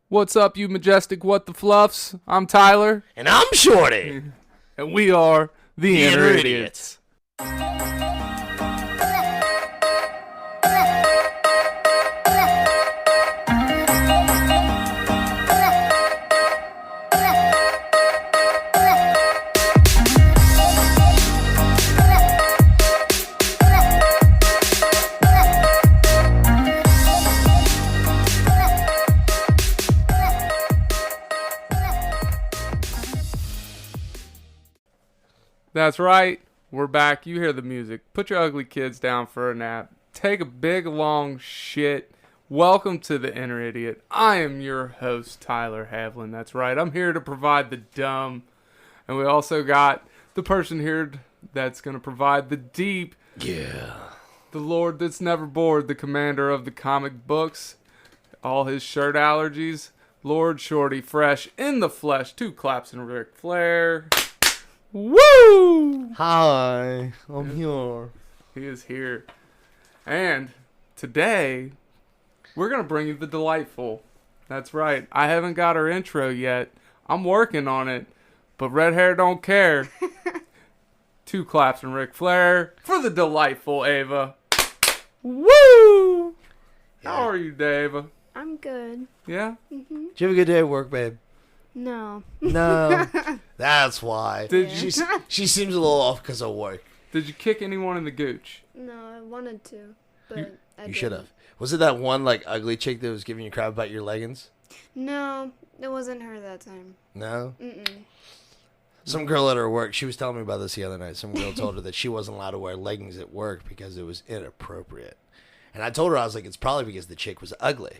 What's up, you majestic what the fluffs? I'm Tyler. And I'm Shorty. And we are the Inner Idiots. That's right. We're back. You hear the music. Put your ugly kids down for a nap. Take a big, long shit. Welcome to the Inner Idiot. I am your host, Tyler Havlin. That's right. I'm here to provide the dumb. And we also got the person here that's going to provide the deep. Yeah. The Lord that's never bored. The commander of the comic books. All his shirt allergies. Lord Shorty, fresh in the flesh. 2 claps and Ric Flair. Woo! Hi, I'm here. He is here. And today, we're going to bring you the delightful. That's right. I haven't got her intro yet. I'm working on it. But red hair don't care. 2 claps and Ric Flair for the delightful Ava. Woo! How are you, Ava? I'm good. Yeah? Did you have a good day at work, babe? No. No. That's why. Did She seems a little off because of work. Did you kick anyone in the gooch? No, I wanted to, but I You should didn't. have. Was it that one ugly chick that was giving you crap about your leggings? No, it wasn't her that time. No? Mm-mm. Some girl at her work, she was telling me about this the other night. Some girl told her that she wasn't allowed to wear leggings at work because it was inappropriate. And I told her, I was like, it's probably because the chick was ugly.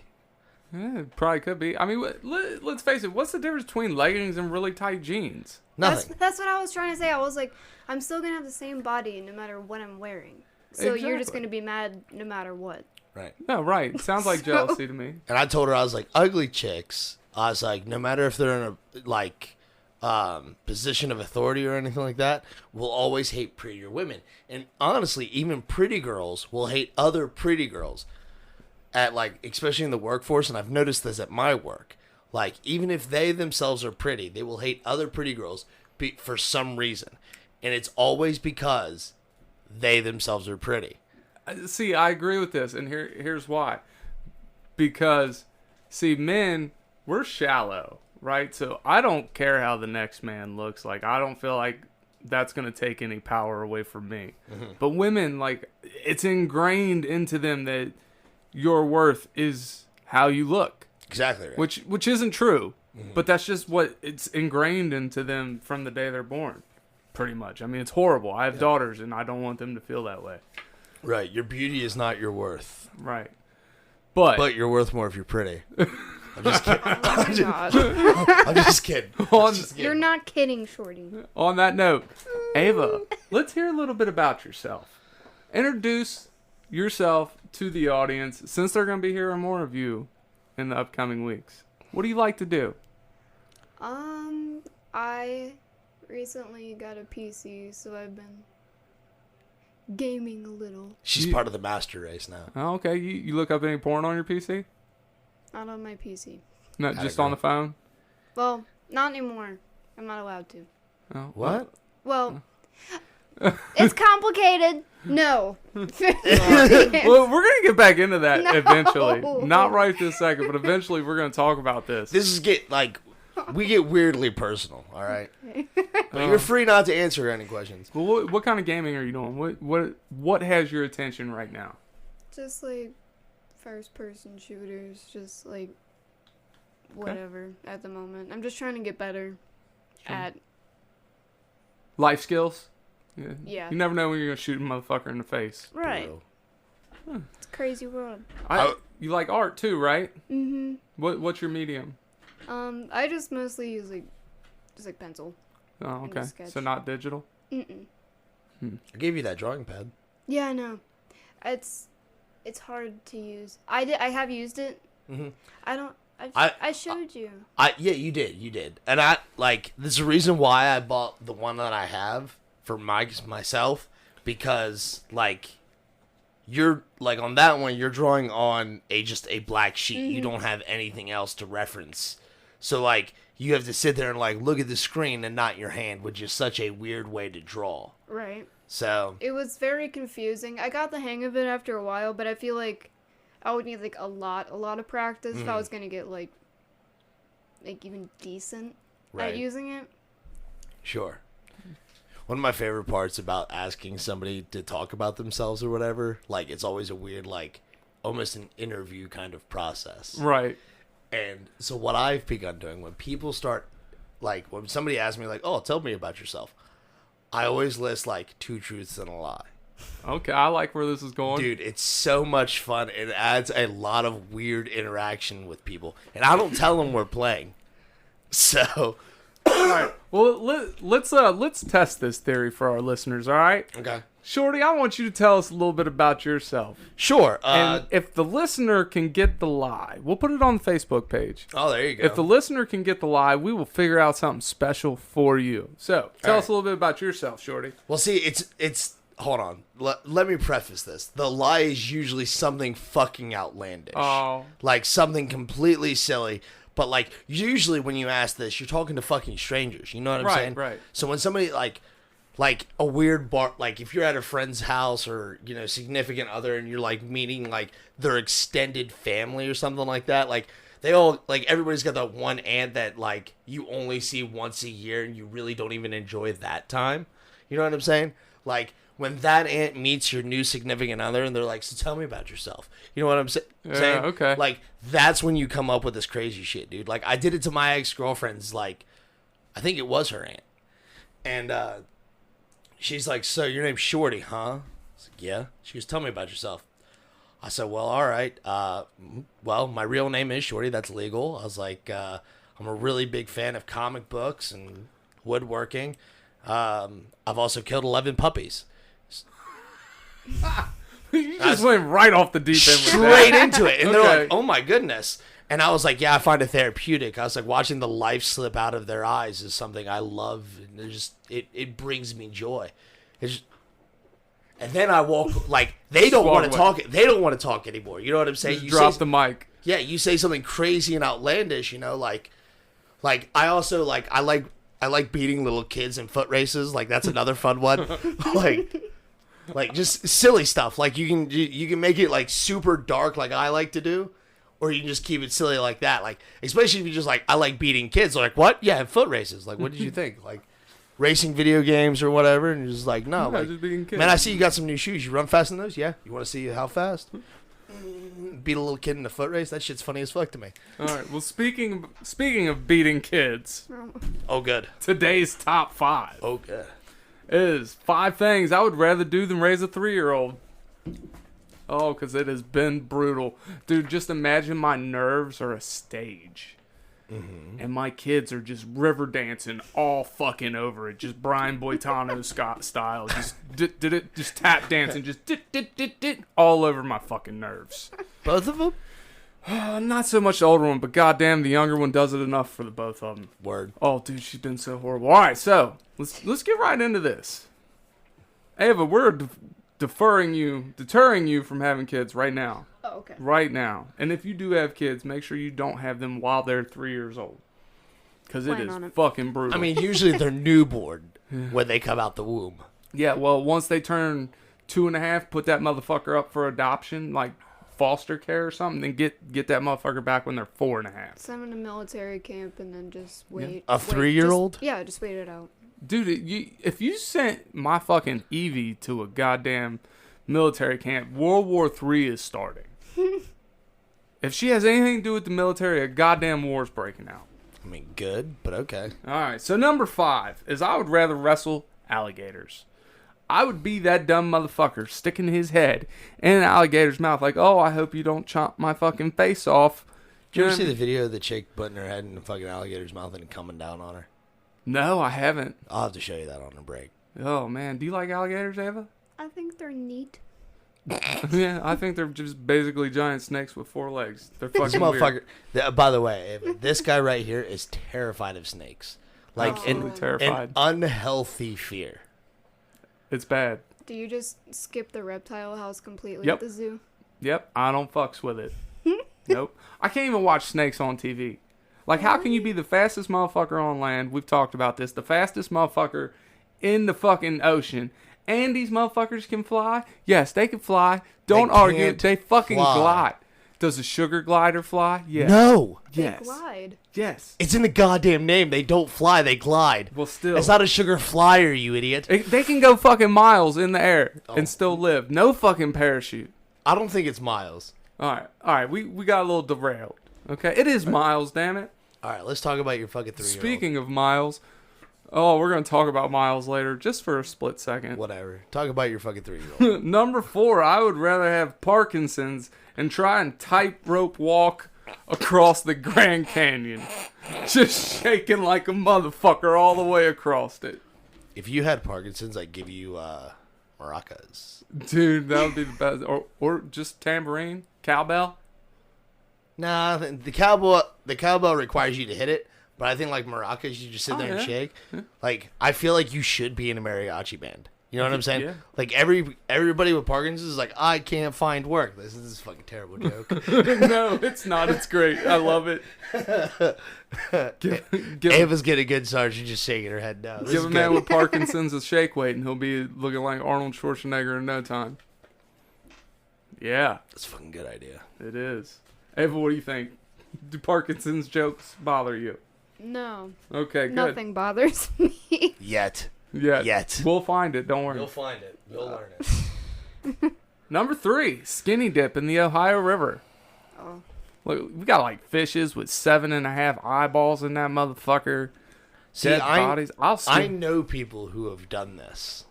Yeah, it probably could be. I mean, let's face it. What's the difference between leggings and really tight jeans? Nothing. That's what I was trying to say. I was like, I'm still going to have the same body no matter what I'm wearing. So you're just Exactly. going to be mad no matter what. Right. No, right. Sounds like jealousy to me. And I told her, I was like, ugly chicks, I was like, no matter if they're in a, position of authority or anything like that, will always hate prettier women. And honestly, even pretty girls will hate other pretty girls. At especially in the workforce, and I've noticed this at my work. Even if they themselves are pretty, they will hate other pretty girls for some reason. And it's always because they themselves are pretty. See, I agree with this, and here's why. Because, see, men, we're shallow, right? So I don't care how the next man looks like. I don't feel like that's going to take any power away from me. Mm-hmm. But women, it's ingrained into them that your worth is how you look. Exactly right. Which isn't true. Mm-hmm. But that's just what it's ingrained into them from the day they're born. Pretty much. I mean, it's horrible. I have daughters, and I don't want them to feel that way. Right. Your beauty is not your worth. Right. But you're worth more if you're pretty. I'm just kidding. Oh my God. I'm just kidding. You're not kidding, Shorty. On that note, Ava, let's hear a little bit about yourself. Introduce yourself to the audience, since they're going to be hearing more of you in the upcoming weeks. What do you like to do? I recently got a PC, so I've been gaming a little. She's part of the master race now. Oh, okay. You look up any porn on your PC? Not on my PC. No, just on the phone? Well, not anymore. I'm not allowed to. Oh, What? Well, it's complicated. No. Well, we're going to get back into that No. eventually. Not right this second, but eventually we're going to talk about this. This is we get weirdly personal, all right? But you're free not to answer any questions. Well, what kind of gaming are you doing? What has your attention right now? Just first-person shooters, just whatever at the moment. I'm just trying to get better at. Life skills? Yeah. You never know when you're going to shoot a motherfucker in the face. Right. Bro. It's a crazy world. You like art too, right? Mm-hmm. What's your medium? I just mostly use just pencil. Oh, And okay. a sketch. So not digital? Mm-mm. I gave you that drawing pad. Yeah, I know. It's hard to use. I have used it. Mm-hmm. I showed you. Yeah, you did. And this is the reason why I bought the one that I have for myself, because you're like on that one, you're drawing on just a black sheet. You don't have anything else to reference. So like you have to sit there and like look at the screen and not your hand, which is such a weird way to draw. Right. So It was very confusing. I got the hang of it after a while, but I feel like I would need like a lot of practice if I was gonna get like even decent at using it. Sure. One of my favorite parts about asking somebody to talk about themselves or whatever, like it's always a weird, like almost an interview kind of process. Right. And so what I've begun doing when people start, like when somebody asks me like, oh, tell me about yourself, I always list like 2 truths and a lie. Okay, I like where this is going. Dude, it's so mumuch fun. It adds a lot of weird interaction with people. And I don't tell them we're playing. So... All right. Well, let's test this theory for our listeners. All right. Okay. Shorty, I want you to tell us a little bit about yourself. Sure. And if the listener can get the lie, we'll put it on the Facebook page. Oh, there you go. If the listener can get the lie, we will figure out something special for you. So, tell us a little bit about yourself, Shorty. Well, see, it's hold on. Let me preface this. The lie is usually something fucking outlandish. Oh. Like something completely silly. But, like, usually when you ask this, you're talking to fucking strangers. You know what I'm saying? Right. So when somebody, like a weird bar, like, if you're at a friend's house or, you know, significant other and you're, like, meeting, like, their extended family or something like that, like, they all, like, everybody's got that one aunt that, like, you only see once a year and you really don't even enjoy that time. You know what I'm saying? Like, when that aunt meets your new significant other and they're like, so tell me about yourself. You know what I'm saying? Okay. Like, that's when you come up with this crazy shit, dude. Like, I did it to my ex-girlfriend's, like, I think it was her aunt. And she's like, so your name's Shorty, huh? I was like, yeah. She goes, tell me about yourself. I said, well, all right. Well, my real name is Shorty. That's legal. I was like, I'm a really big fan of comic books and woodworking. I've also killed 11 puppies. You just went right off the deep end with Straight that. into it. And they're Okay. like, oh my goodness. And I was like, yeah, I find it therapeutic. I was like, watching the life slip out of their eyes is something I love. And it brings me joy. And then I walk, like, they don't want to talk. They don't want to talk anymore. You know what I'm saying? Just drop the mic. Yeah, you say something crazy and outlandish, you know, like I also, like, I like beating little kids in foot races. Like, that's another fun one. Like just silly stuff. Like you can make it like super dark, like I like to do, or you can just keep it silly like that. Like especially if you just like I like beating kids. Like what? Yeah, foot races. Like what did you think? Like racing video games or whatever? And you're just like no, Yeah, like just beating kids. man, I see you got some new shoes. You run fast in those? Yeah. You want to see how fast? Beat a little kid in a foot race. That shit's funny as fuck to me. All right. Well, speaking of beating kids, Oh good. today's top 5 Oh good. is 5 things I would rather do than raise a 3-year-old. Oh, because it has been brutal. Dude, just imagine my nerves are a stage. And my kids are just river dancing all fucking over it. Just Brian Boitano style. Just did it, just tap dancing, just dit, all over my fucking nerves. Both of them? Not so much the older one, but goddamn, the younger one does it enough for the both of them. Word. Oh, dude, she's been so horrible. All right, so let's get right into this. Ava, we're deterring you from having kids right now. Oh, okay. Right now. And if you do have kids, make sure you don't have them while they're 3 years old. Because it Plan is on it. fucking brutal. I mean, usually they're newborn when they come out the womb. yeah, well, once they turn 2.5, put that motherfucker up for adoption, like foster care or something, then get that motherfucker back when they're 4.5. Send them to military camp and then just wait. A 3-year-old? Yeah, just wait it out. Dude, if you sent my fucking Evie to a goddamn military camp, World War III is starting. If she has anything to do with the military, a goddamn war's breaking out. I mean, good, but okay. All right, so number 5 is I would rather wrestle alligators. I would be that dumb motherfucker sticking his head in an alligator's mouth like, oh, I hope you don't chomp my fucking face off. Did you ever see the video of the chick putting her head in the fucking alligator's mouth and coming down on her? No, I haven't. I'll have to show you that on a break. Oh, man. Do you like alligators, Ava? I think they're neat. Yeah, I think they're just basically giant snakes with 4 legs. They're This fucking motherfucker. weird. By the way, Ava, this guy right here is terrified of snakes. Like Absolutely an terrified. unhealthy fear. It's bad. Do you just skip the reptile house completely Yep. at the zoo? Yep, I don't fucks with it. Nope. I can't even watch snakes on TV. Like, how can you be the fastest motherfucker on land? We've talked about this. The fastest motherfucker in the fucking ocean. And these motherfuckers can fly? Yes, they can fly. Don't argue. can't They fucking fly. glide. Does a sugar glider fly? Yes. No. Yes. They glide. Yes. It's in the goddamn name. They don't fly, they glide. Well, still. It's not a sugar flyer, you idiot. They can go fucking miles in the air and still live. No fucking parachute. I don't think it's miles. All right. We got a little derailed. Okay, it is miles. Damn it. All right, let's talk about your fucking 3-year-old. Speaking of miles, we're gonna talk about miles later, just for a split second. Whatever. Talk about your fucking 3-year-old. Number 4, I would rather have Parkinson's and try and tightrope walk across the Grand Canyon, just shaking like a motherfucker all the way across it. If you had Parkinson's, I'd give you maracas. Dude, that would be the best. Or just tambourine, cowbell. Nah, the cowbell requires you to hit it, but I think like maracas, you just sit there and shake. Yeah. Like, I feel like you should be in a mariachi band. You know what I'm saying? Yeah. Like everybody with Parkinson's is like, I can't find work. This is a fucking terrible joke. No, it's not. It's great. I love it. Give Ava's getting a good start. She's just shaking her head now. This Give is a man good. with Parkinson's a shake weight, and he'll be looking like Arnold Schwarzenegger in no time. Yeah, That's a fucking good idea. it is. Ava, what do you think? Do Parkinson's jokes bother you? No. Okay, good. Nothing bothers me. Yet. Yet. We'll find it. Don't worry. You'll find it. You'll learn it. Number 3, skinny dip in the Ohio River. Oh. Look, we got like fishes with 7.5 eyeballs in that motherfucker. See, Dead bodies. I know people who have done this.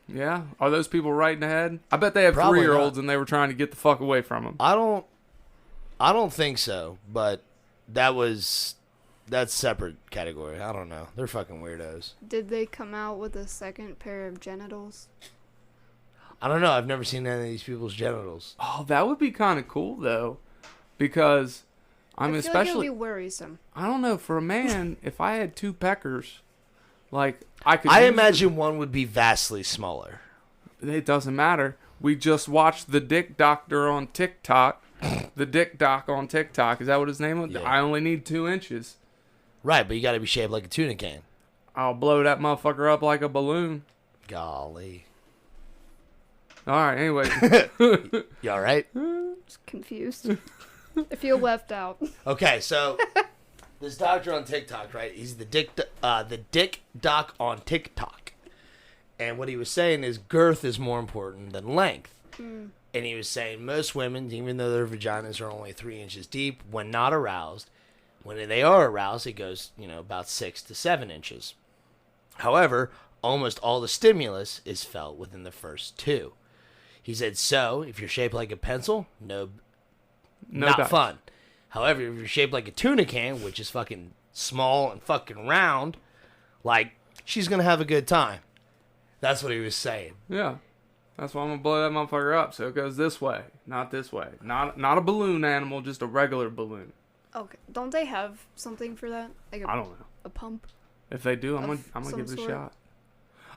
Yeah? Are those people right in the head? I bet they have Probably 3-year-olds and they were trying to get the fuck away from them. I don't think so, but that's separate category. I don't know. They're fucking weirdos. Did they come out with a second pair of genitals? I don't know. I've never seen any of these people's genitals. Oh, that would be kind of cool, though. Because, I mean, I feel like it especially... would be worrisome. I don't know, for a man, if I had 2 peckers, like, I could... I use imagine one would be vastly smaller. it doesn't matter. We just watched the Dick Doctor on TikTok. The Dick Doc on TikTok. Is that what his name was? Yeah. I only need 2 inches. Right, but you got to be shaped like a tuna can. I'll blow that motherfucker up like a balloon. Golly. All right, anyway. You all right? Just confused. I feel left out. Okay, so this doctor on TikTok, right? He's the Dick Doc on TikTok. And what he was saying is girth is more important than length. And he was saying most women, even though their vaginas are only 3 inches deep, when not aroused, when they are aroused, it goes, about 6 to 7 inches. However, almost all the stimulus is felt within the first 2. He said, so, if you're shaped like a pencil, not dice. fun. However, if you're shaped like a tuna can, which is fucking small and fucking round, like, she's going to have a good time. That's what he was saying. Yeah. That's why I'm going to blow that motherfucker up. So it goes this way, not this way. Not a balloon animal, just a regular balloon. Okay. Don't they have something for that? Like I don't know. a pump? If they do, I'm Of gonna some give it a sort? shot.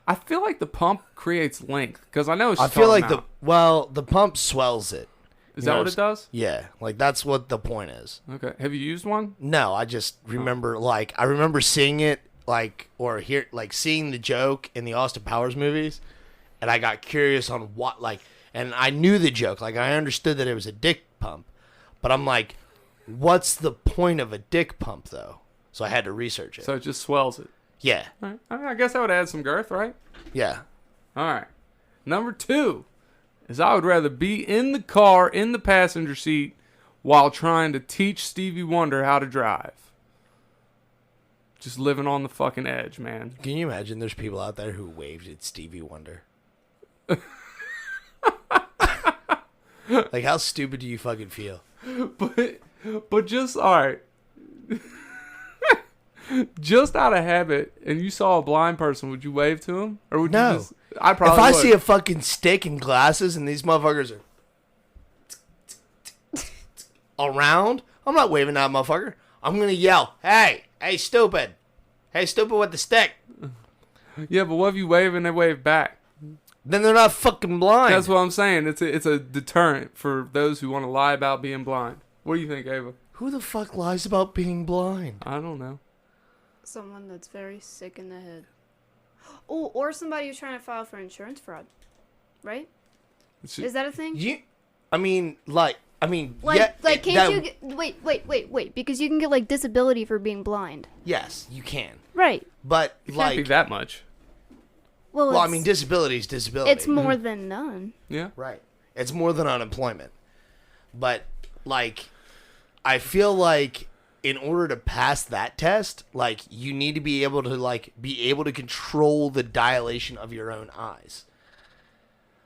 I feel like the pump creates length because I know it's. I feel like out. the pump swells it. Is You that know, what it does? Yeah, like that's what the point is. Okay. Have you used one? No, I just remember I remember seeing it seeing the joke in the Austin Powers movies, and I got curious on what and I knew the joke, I understood that it was a dick pump, but I'm like, what's the point of a dick pump though? So I had to research it. So it just swells it. Yeah, All right. I mean, I guess I would add some girth, right? yeah. All right. Number 2 is I would rather be in the car in the passenger seat while trying to teach Stevie Wonder how to drive. Just living on the fucking edge, man. Can you imagine? There's people out there who waved at Stevie Wonder. Like, how stupid do you fucking feel? But just all right. Just out of habit, and you saw a blind person, would you wave to him, or would No. you just? I probably. If I would. see a fucking stick and glasses and these motherfuckers are around, I'm not waving at that motherfucker. I'm gonna yell, hey, stupid. Hey, stupid with the stick. Yeah, but what if you wave and they wave back? Then they're not fucking blind. That's what I'm saying. It's a deterrent for those who want to lie about being blind. What do you think, Ava? Who the fuck lies about being blind? I don't know. Someone that's very sick in the head. Oh, or somebody who's trying to file for insurance fraud. Right? Is that a thing? Yeah, wait, because you can get like disability for being blind. yes, you can. Right. But It can't be that much. Well, I mean, disability is disability. it's more than none. Yeah. Right. It's more than unemployment. But, like, I feel like in order to pass that test, like, you need to be able to control the dilation of your own eyes.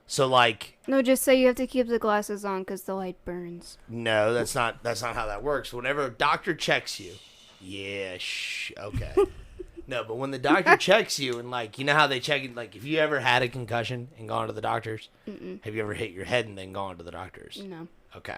So, like... No, just say you have to keep the glasses on because the light burns. No, that's not how that works. Whenever a doctor checks you... Yeah, okay. No, but when the doctor checks you and, like, you know how they check it, like, if you ever had a concussion and gone to the doctors? Mm-mm. Have you ever hit your head and then gone to the doctors? No. Okay.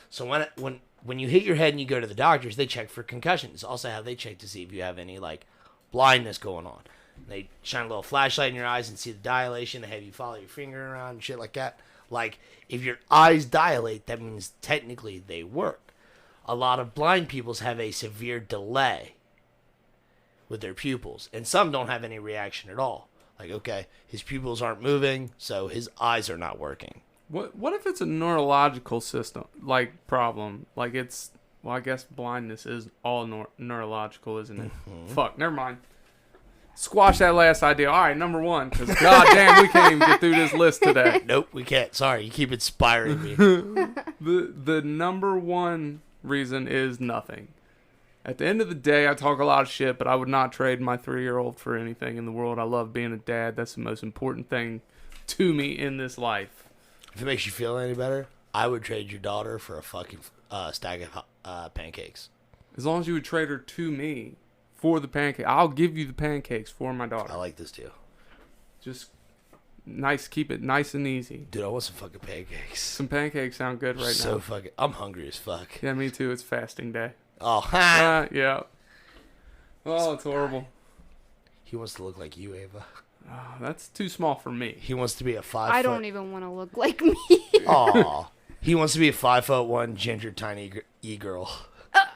So when you hit your head and you go to the doctors, they check for concussions. Also how they check to see if you have any, like, blindness going on. They shine a little flashlight in your eyes and see the dilation. They have you follow your finger around and shit like that. Like, if your eyes dilate, that means technically they work. A lot of blind people have a severe delay with their pupils, and some don't have any reaction at all. Like, okay, his pupils aren't moving, so his eyes are not working. What if it's a neurological system problem? Like it's I guess blindness is all neurological, isn't it? Mm-hmm. Fuck, never mind. Squash that last idea. All right, number one, because goddamn, we can't even get through this list today. Nope, we can't. Sorry, you keep inspiring me. The number one reason is nothing. At the end of the day, I talk a lot of shit, but I would not trade my 3-year-old for anything in the world. I love being a dad. That's the most important thing to me in this life. If it makes you feel any better, I would trade your daughter for a fucking stack of pancakes. As long as you would trade her to me for the pancake, I'll give you the pancakes for my daughter. I like this too. Just nice, keep it nice and easy. Dude, I want some fucking pancakes. Some pancakes sound good right So now. fucking, I'm hungry as fuck. Yeah, me too. It's fasting day. Oh, ha! Yeah. Oh, it's horrible. He wants to look like you, Ava. Oh, that's too small for me. He wants to be a 5 I foot. don't even want to look like me. Aw. He wants to be a 5'1" ginger tiny e-girl.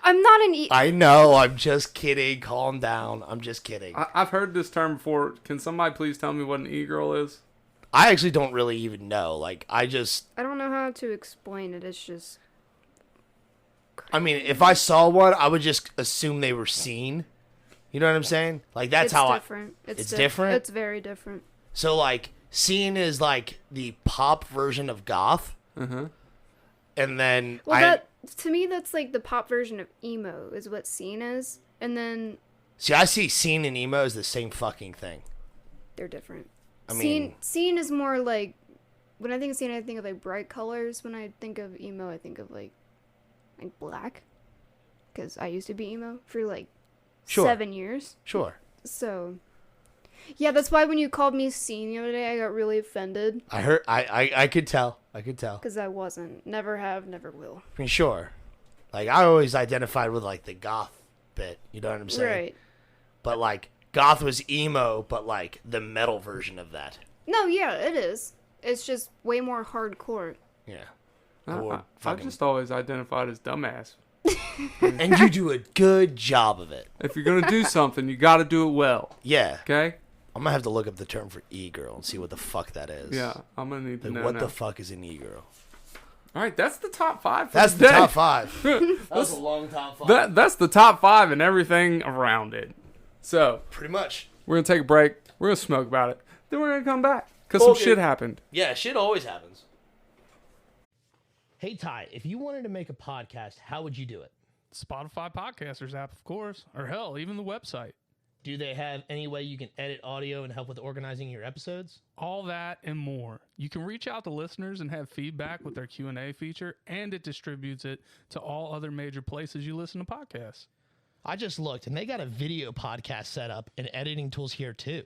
I'm not an e. I know. I'm just kidding. Calm down. I'm just kidding. I've heard this term before. Can somebody please tell me what an e-girl is? I actually don't really even know. Like, I don't know how to explain it. It's just. I mean, if I saw one, I would just assume they were seen. You know what I'm saying? Like, that's It's how different. It's different? It's very different. So, like, seen is, like, the pop version of goth. Uh-huh. And then Well, to me, that's like the pop version of emo is what scene is. And then... See, I see scene and emo as the same fucking thing. They're different. I mean... Scene is more like... When I think of scene, I think of, like, bright colors. When I think of emo, I think of, like black. Because I used to be emo for, like, 7 years. Sure. So... Yeah, that's why when you called me scene the other day, I got really offended. I heard... I could tell. I could tell. Because I wasn't. Never have, never will. I mean, sure. Like, I always identified with, like, the goth bit. You know what I'm saying? Right. But, like, goth was emo, but, like, the metal version of that. No, yeah, it is. It's just way more hardcore. Yeah. I just always identified as dumbass. And you do a good job of it. If you're going to do something, you got to do it well. Yeah. Okay? I'm going to have to look up the term for e-girl and see what the fuck that is. Yeah, I'm going to need to Like, know what now. the fuck is an e-girl? All right, that's the top 5 for That's today. the top 5. That was a long top 5. That's the top 5 and everything around it. So, Pretty much. we're going to take a break. We're going to smoke about it. Then we're going to come back. Because some shit happened. Yeah, shit always happens. Hey, Ty, if you wanted to make a podcast, how would you do it? Spotify Podcasters app, of course. Or hell, even the website. Do they have any way you can edit audio and help with organizing your episodes? All that and more. You can reach out to listeners and have feedback with their Q&A feature, and it distributes it to all other major places you listen to podcasts. I just looked, and they got a video podcast set up and editing tools here, too.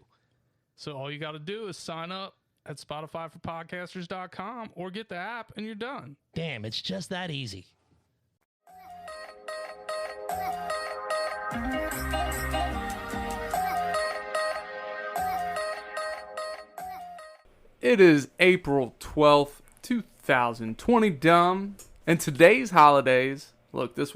So all you got to do is sign up at SpotifyForPodcasters.com or get the app, and you're done. Damn, it's just that easy. It is April 12th, 2020, dumb. And today's holidays, look, this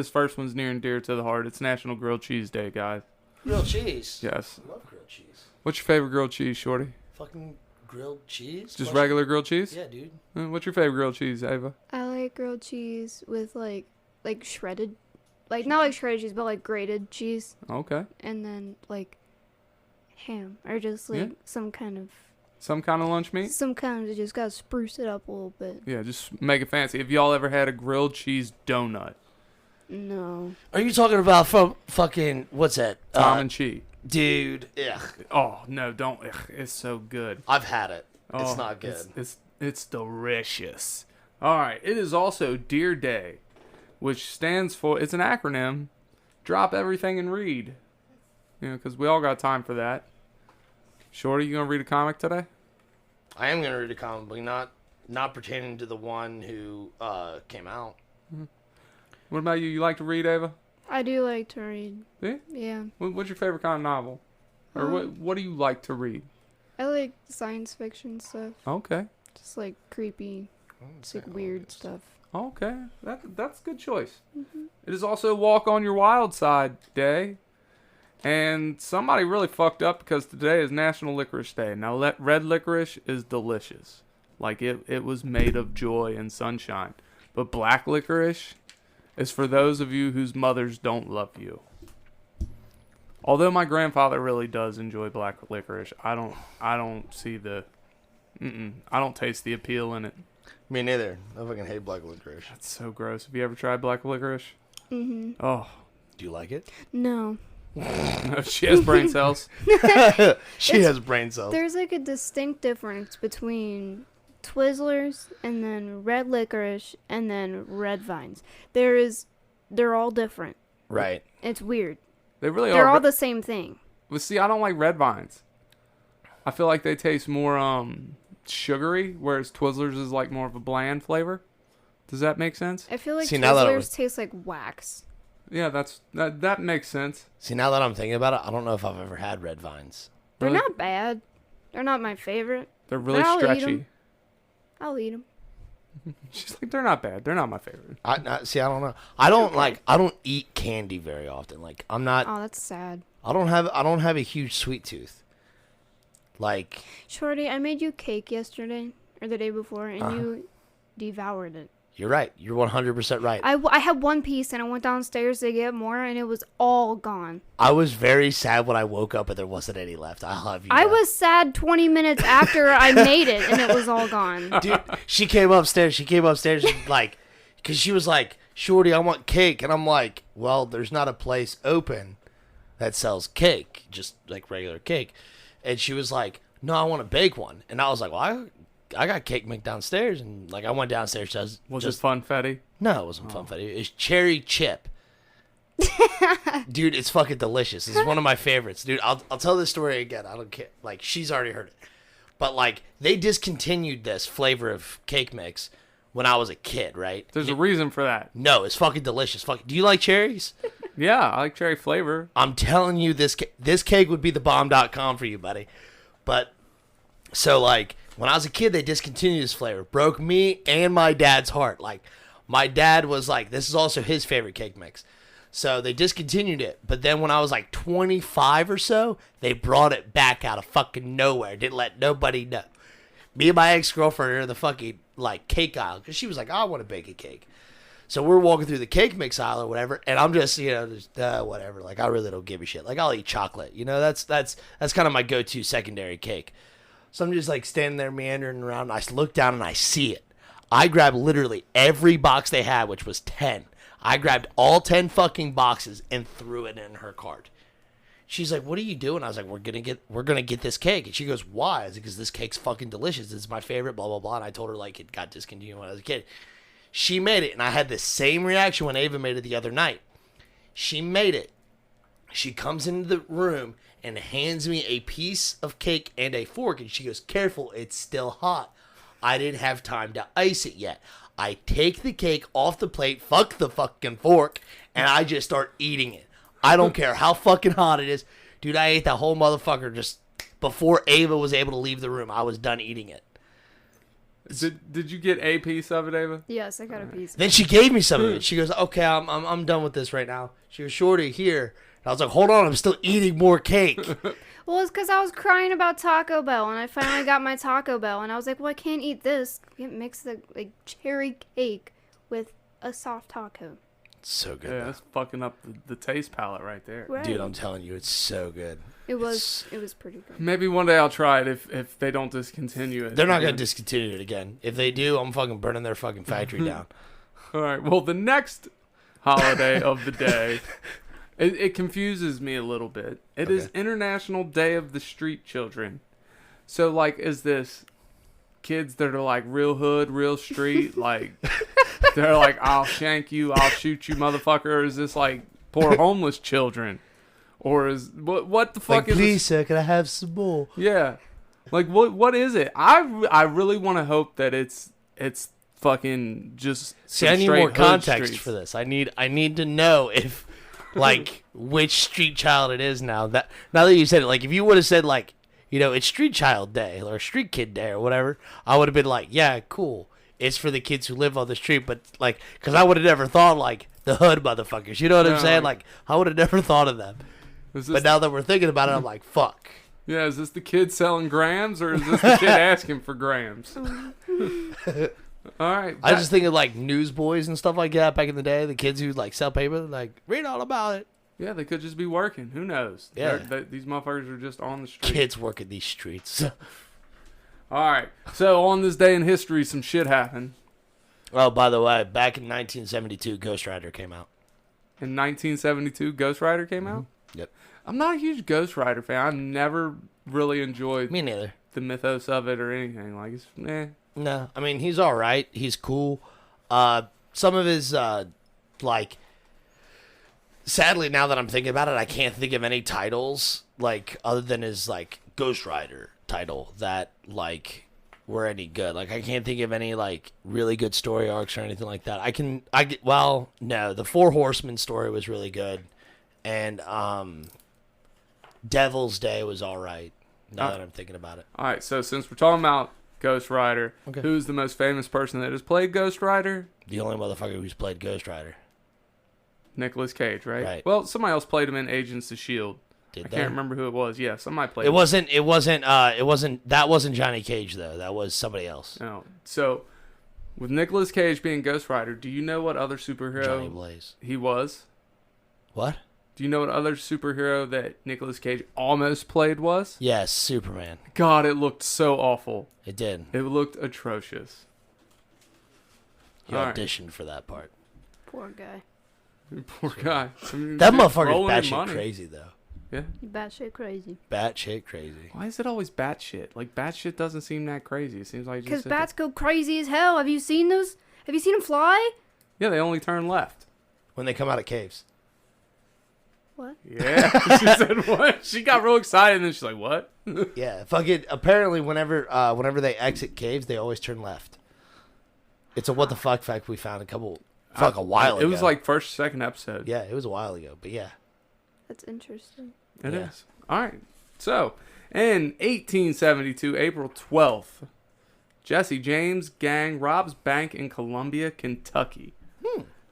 first one's near and dear to the heart. It's National Grilled Cheese Day, guys. Grilled cheese. Yes. I love grilled cheese. What's your favorite grilled cheese, Shorty? Fucking grilled cheese? Just regular grilled cheese? Yeah, dude. What's your favorite grilled cheese, Ava? I like grilled cheese with like shredded, like not like shredded cheese, but like grated cheese, Okay. and then like ham or just like Yeah. some kind of Lunch meat? sometimes you just gotta spruce it up a little bit. Yeah, just make it fancy. Have y'all ever had a grilled cheese donut? No. Are you talking about from fucking, what's that? Tom and cheese. Dude, ugh. Oh, no, don't. Ugh, it's so good. I've had it. It's Oh, not good. It's delicious. All right. It is also Dear Day, which stands for, it's an acronym, drop everything and read. You know, because we all got time for that. Shorty, you going to read a comic today? I am going to read a comic book, not pertaining to the one who came out. What about you? You like to read, Ava? I do like to read. Yeah? Yeah. What's your favorite kind of novel? Or what do you like to read? I like science fiction stuff. Okay. Just like creepy, just like weird stuff. Okay. That's a good choice. It is also Walk on Your Wild Side Day. And somebody really fucked up because today is National Licorice Day. Now, red licorice is delicious. Like, it was made of joy and sunshine. But black licorice is for those of you whose mothers don't love you. Although my grandfather really does enjoy black licorice, I don't see the... I don't taste the appeal in it. Me neither. I fucking hate black licorice. That's so gross. Have you ever tried black licorice? Mm-hmm. Oh. Do you like it? No. No, she has brain cells. She has brain cells. There's like a distinct difference between Twizzlers and then red licorice and then red vines. They're all different. Right. It's weird. They really They're are. all the same thing. Well, see, I don't like red vines. I feel like they taste more sugary, whereas Twizzlers is like more of a bland flavor. Does that make sense? I feel like See, now that Twizzlers taste like wax. Yeah, that makes sense. See, now that I'm thinking about it, I don't know if I've ever had red vines. They're Really? not bad. They're not my favorite. They're really I'll eat 'em. stretchy. I'll eat them. She's like, they're not bad. They're not my favorite. See, I don't know. I don't eat candy very often. Like, I'm not. Oh, that's sad. I don't have a huge sweet tooth. Like, Shorty, I made you cake yesterday or the day before, and you devoured it. you're right. You're 100% right. I had one piece, and I went downstairs to get more, and it was all gone. I was very sad when I woke up and there wasn't any left. I'll have you I know. was sad 20 minutes after I made it, and it was all gone. Dude, she came upstairs and, like, because she was like, Shorty, I want cake. And I'm like, well, there's not a place open that sells cake, just like regular cake. And she was like, no, I want to bake one. And I was like, well, I got cake made downstairs. And, like, I went downstairs. Was it funfetti? No, it wasn't funfetti. It's cherry chip. Dude, it's fucking delicious. It's one of my favorites. Dude, I'll tell this story again. I don't care. Like, she's already heard it. But, like, they discontinued this flavor of cake mix when I was a kid, right? There's a reason for that. No, it's fucking delicious. Do you like cherries? Yeah, I like cherry flavor. I'm telling you, this cake would be the bomb.com for you, buddy. But, so, like, when I was a kid, they discontinued this flavor. Broke me and my dad's heart. Like, my dad was like, this is also his favorite cake mix. So they discontinued it. But then when I was like 25 or so, they brought it back out of fucking nowhere. Didn't let nobody know. Me and my ex-girlfriend are in the fucking, like, cake aisle. Because she was like, I want to bake a cake. So we're walking through the cake mix aisle or whatever. And I'm just, whatever. Like, I really don't give a shit. Like, I'll eat chocolate. You know, that's kind of my go-to secondary cake. So I'm just, like, standing there meandering around. And I look down and I see it. I grabbed literally every box they had, which was 10. I grabbed all 10 fucking boxes and threw it in her cart. She's like, what are you doing? I was like, we're gonna get this cake. And she goes, why? I was like, because this cake's fucking delicious. It's my favorite, blah, blah, blah. And I told her, like, it got discontinued when I was a kid. She made it, and I had the same reaction when Ava made it the other night. She made it. She comes into the room and hands me a piece of cake and a fork, and she goes, careful, it's still hot. I didn't have time to ice it yet. I take the cake off the plate, fuck the fucking fork, and I just start eating it. I don't care how fucking hot it is. Dude, I ate that whole motherfucker just before Ava was able to leave the room, I was done eating it. Did you get a piece of it, Ava? Yes, I got a piece. Then she gave me some of it. She goes, "Okay, I'm done with this right now." She goes, "Shorty, here." And I was like, "Hold on, I'm still eating more cake." Well, it's because I was crying about Taco Bell, and I finally got my Taco Bell, and I was like, well, I can't eat this. I can't mix the cherry cake with a soft taco. It's so good. Yeah, though. that's fucking up the taste palette right there. Right. Dude, I'm telling you, it's so good. It was pretty good. Maybe one day I'll try it if they don't discontinue it. They're not again. gonna discontinue it again. If they do, I'm fucking burning their fucking factory down. All right. Well, the next holiday of the day, it confuses me a little bit. It is International Day of the Street Children. So, like, is this kids that are like real hood, real street, like they're like, I'll shank you, I'll shoot you, motherfucker? Or is this like poor homeless children? Or is what the fuck Like, is please, this? sir, can I have some more? Yeah, like what is it? I really want to hope that it's fucking just See, some I need straight more hood context streets. for this. I need to know if, like, which street child it is now. Now that you said it, like, if you would have said, like, you know, it's Street Child Day or Street Kid Day or whatever, I would have been like, yeah, cool. It's for the kids who live on the street, but, like, because I would have never thought, like, the hood motherfuckers. You know what I'm No, saying? like- Like, I would have never thought of them. Is this But now that we're thinking about it, I'm like, fuck. Yeah, is this the kid selling grams or is this the kid asking for grams? All right. I just think of, like, newsboys and stuff like that back in the day. The kids who, like, sell paper, like, read all about it. yeah, they could just be working. Who knows? Yeah. These motherfuckers are just on the street. Kids working these streets. All right. So on this day in history, some shit happened. Oh, by the way, back in 1972, Ghost Rider came out. In 1972, Ghost Rider came out. Yep. I'm not a huge Ghost Rider fan. I've never really enjoyed Me neither. the mythos of it or anything. Like, it's No, I mean, he's all right. He's cool. Some of his, like, sadly, now that I'm thinking about it, I can't think of any titles, like, other than his, like, Ghost Rider title that, like, were any good. Like, I can't think of any, like, really good story arcs or anything like that. Well, no, the Four Horsemen story was really good. And, Devil's Day was all right, now that I'm thinking about it. all right. So since we're talking about Ghost Rider, Okay. who's the most famous person that has played Ghost Rider? The only motherfucker who's played Ghost Rider. Nicolas Cage, right? Right. Well, somebody else played him in Agents of S.H.I.E.L.D. Did I they? can't remember who it was. Yeah, somebody played It wasn't. That wasn't Johnny Cage though. That was somebody else. No. So, with Nicolas Cage being Ghost Rider, do you know what other superhero Johnny Blaze. he was? What? Do you know what other superhero that Nicolas Cage almost played was? Yes, Superman. God, it looked so awful. It did. It looked atrocious. He All right. auditioned for that part. Poor guy. Poor guy. I mean, That dude, motherfucker's rolling in batshit money. crazy though. Yeah. You batshit crazy. Batshit crazy. Why is it always batshit? Like, batshit doesn't seem that crazy. It seems like Because just bats go crazy as hell. Have you seen those? Have you seen them fly? Yeah, they only turn left. When they come out of caves. What? Yeah. She said what? She got real excited and then she's like, what? Yeah, fucking. Apparently, whenever they exit caves, they always turn left. It's a what the fuck fact we found a while ago. It was like first, second episode. Yeah, it was a while ago, but yeah. That's interesting. It Yeah. is. All right. So, in 1872, April 12th, Jesse James gang robs bank in Columbia, Kentucky.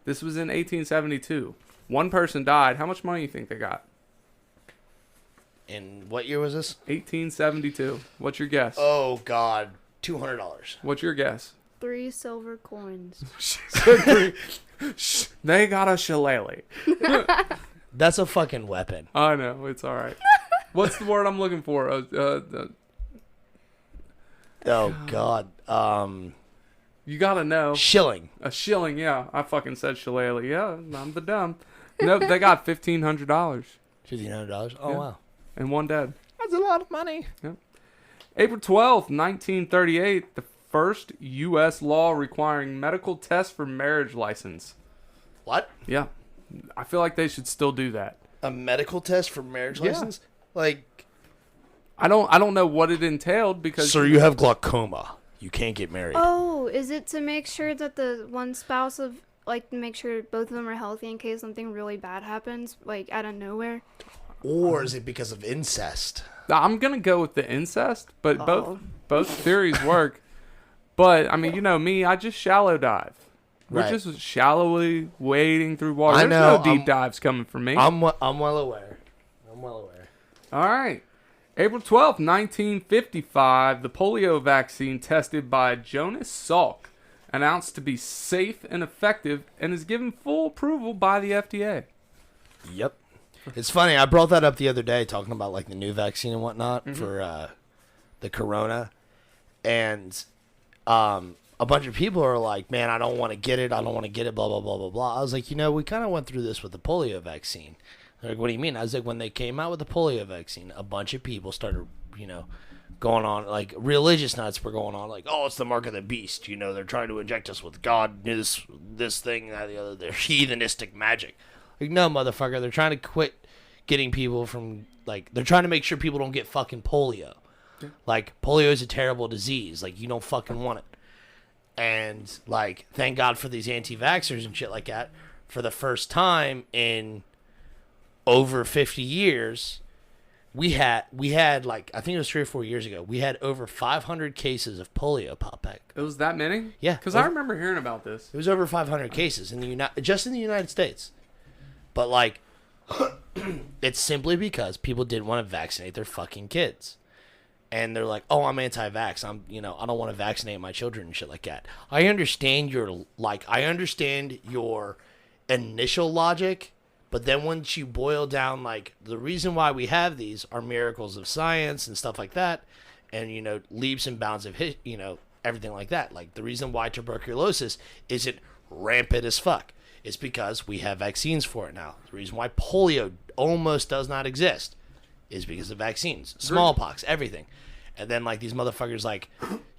This was in 1872. One person died. How much money do you think they got? And what year was this? 1872. What's your guess? Oh God, $200. What's your guess? 3 silver coins. They got a shillelagh. That's a fucking weapon. I know. It's all right. What's the word I'm looking for? Oh God. You got to know. Shilling. A shilling, yeah. I fucking said shillelagh. Yeah, I'm the dumb. Nope, they got $1,500 $1,500. Oh Yeah. wow. and one dead. That's a lot of money. April 12th, 1938, the first U.S. law requiring medical tests for marriage license. What? Yeah. I feel like they should still do that. A medical test for marriage Yeah. license? Like, I don't know what it entailed because sir, you have glaucoma. You can't get married. Oh, is it to make sure that the one spouse of, like, to make sure both of them are healthy in case something really bad happens, like, out of nowhere? Or is it because of incest? I'm gonna go with the incest, but Oh. both theories work. But I mean, you know me, I just shallow dive. We're Right. just shallowly wading through water. I There's know, no deep dives coming from me. I'm well aware. I'm well aware. All right. April 12th, 1955, the polio vaccine tested by Jonas Salk announced to be safe and effective and is given full approval by the FDA. Yep. It's funny. I brought that up the other day, talking about like the new vaccine and whatnot for the corona, and a bunch of people are like, "Man, I don't want to get it. I don't want to get it." Blah blah blah blah blah. I was like, we kind of went through this with the polio vaccine. They're like, what do you mean? I was like, when they came out with the polio vaccine, a bunch of people started, going on, like religious nuts were going on, like, oh, it's the mark of the beast. They're trying to inject us with God, this thing, that, the other. They're heathenistic magic. Like, no, motherfucker. They're trying to quit getting people from, like, they're trying to make sure people don't get fucking polio. Yeah. Like, polio is a terrible disease. Like, you don't fucking want it. And, like, thank God for these anti-vaxxers and shit like that. For the first time in over 50 years, we had like, I think it was 3 or 4 years ago, we had over 500 cases of polio pop back. It was that many? Yeah. Because I remember hearing about this. It was over 500 cases just in the United States. But, like, it's simply because people didn't want to vaccinate their fucking kids. And they're like, oh, I'm anti-vax. I don't want to vaccinate my children and shit like that. I understand your initial logic, but then once you boil down, like, the reason why we have these are miracles of science and stuff like that, and, leaps and bounds of, everything like that. Like, the reason why tuberculosis isn't rampant as fuck is because we have vaccines for it now. The reason why polio almost does not exist is because of vaccines. Smallpox, everything. And then, like, these motherfuckers, like,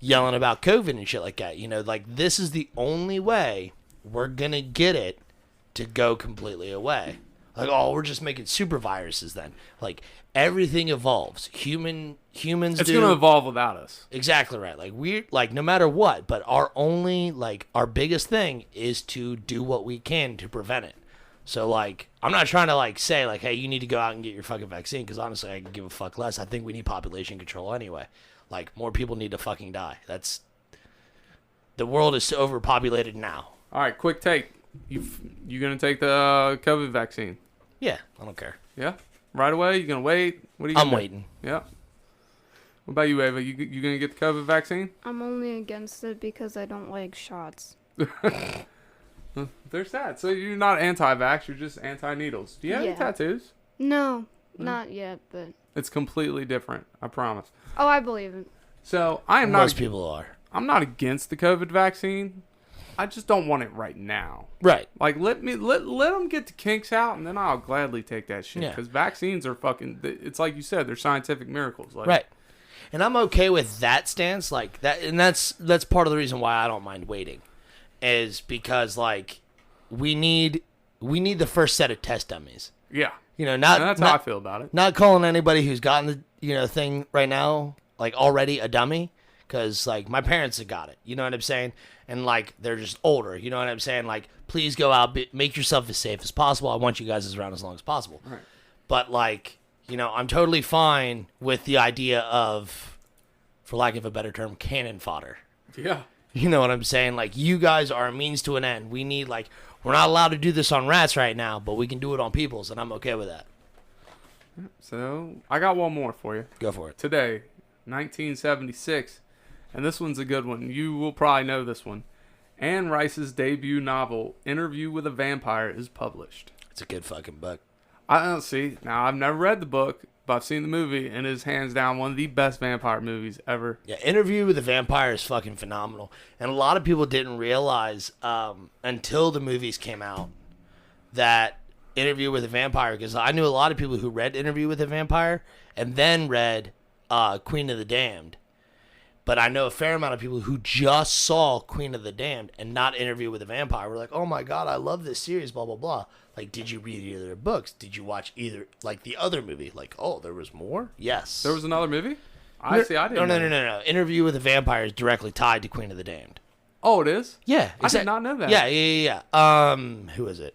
yelling about COVID and shit like that. Like, this is the only way we're going to get it to go completely away. Like, oh, we're just making super viruses then. Like, everything evolves. Humans It's going to evolve without us. Exactly right. Like, no matter what, but our biggest thing is to do what we can to prevent it. So, like, I'm not trying to, like, say, like, hey, you need to go out and get your fucking vaccine, because honestly, I can give a fuck less. I think we need population control anyway. Like, more people need to fucking die. The world is so overpopulated now. All right, quick take. You going to take the COVID vaccine? Yeah, I don't care. Yeah? Right away? You going to wait? What are you I'm gonna do? waiting. Yeah. What about you, Ava? You going to get the COVID vaccine? I'm only against it because I don't like shots. There's that. So you're not anti-vax, you're just anti-needles. Do you have any Yeah. tattoos? No, not yet, but... It's completely different, I promise. Oh, I believe it. So I am Most not. people are. I'm not against the COVID vaccine. I just don't want it right now. Right. Like let them get the kinks out, and then I'll gladly take that shit. Yeah. Because vaccines are fucking. It's like you said, they're scientific miracles. Like, Right. And I'm okay with that stance, like that, and that's part of the reason why I don't mind waiting, is because, like, we need the first set of test dummies. Yeah. Not And that's how I feel about it. Not calling anybody who's gotten the thing right now, like, already a dummy, because, like, my parents have got it. You know what I'm saying? And, like, they're just older. You know what I'm saying? Like, please go out, make yourself as safe as possible. I want you guys around as long as possible. Right. But, like, I'm totally fine with the idea of, for lack of a better term, cannon fodder. Yeah. You know what I'm saying? Like, you guys are a means to an end. We need, like, we're not allowed to do this on rats right now, but we can do it on peoples, and I'm okay with that. So I got one more for you. Go for it. Today, 1976, and this one's a good one. You will probably know this one. Anne Rice's debut novel, Interview with a Vampire, is published. It's a good fucking book. I don't see. Now, I've never read the book, but I've seen the movie, and it is hands down one of the best vampire movies ever. Yeah, Interview with a Vampire is fucking phenomenal. And a lot of people didn't realize until the movies came out that Interview with a Vampire, because I knew a lot of people who read Interview with a Vampire and then read Queen of the Damned. But I know a fair amount of people who just saw Queen of the Damned and not Interview with a Vampire. We're like, oh my God, I love this series, blah, blah, blah. Like, did you read either of their books? Did you watch either, like, the other movie? Like, oh, there was more? Yes. There was another movie? I didn't know. No. Interview with a Vampire is directly tied to Queen of the Damned. Oh, it is? Yeah. I did not know that. Yeah. Who is it?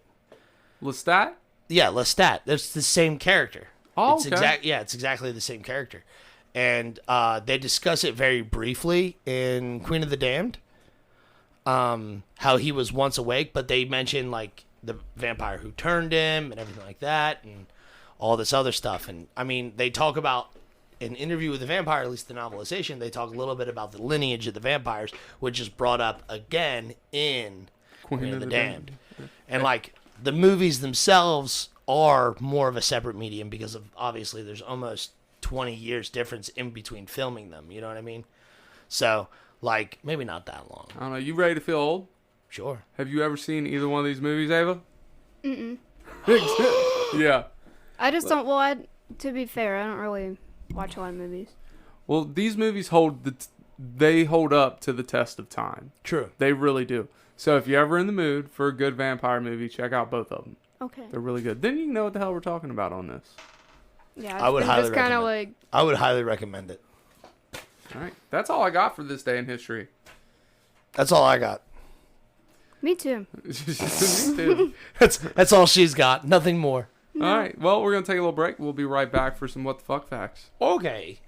Lestat? Yeah, Lestat. That's the same character. Oh, It's okay. it's exactly the same character. And they discuss it very briefly in Queen of the Damned. How he was once awake, but they mention like the vampire who turned him and everything like that, and all this other stuff. And I mean, they talk about an interview with the vampire, at least the novelization. They talk a little bit about the lineage of the vampires, which is brought up again in Queen of the Damned. And like the movies themselves are more of a separate medium because of obviously there's almost 20 years difference in between filming them. You know what I mean? So like maybe not that long. I don't know. You ready to feel old? Sure. Have you ever seen either one of these movies, Ava? Mm-mm. Yeah. I just don't. Well, to be fair, I don't really watch a lot of movies. Well, these movies they hold up to the test of time. True. They really do. So if you're ever in the mood for a good vampire movie, check out both of them. Okay. They're really good. Then you know what the hell we're talking about on this. Yeah, I would it's highly just kind of recommend. like. I would highly recommend it. All right. That's all I got for this day in history. That's all I got. Me too. Me too. That's all she's got. Nothing more. All right. Well, we're going to take a little break. We'll be right back for some What the Fuck facts. Okay.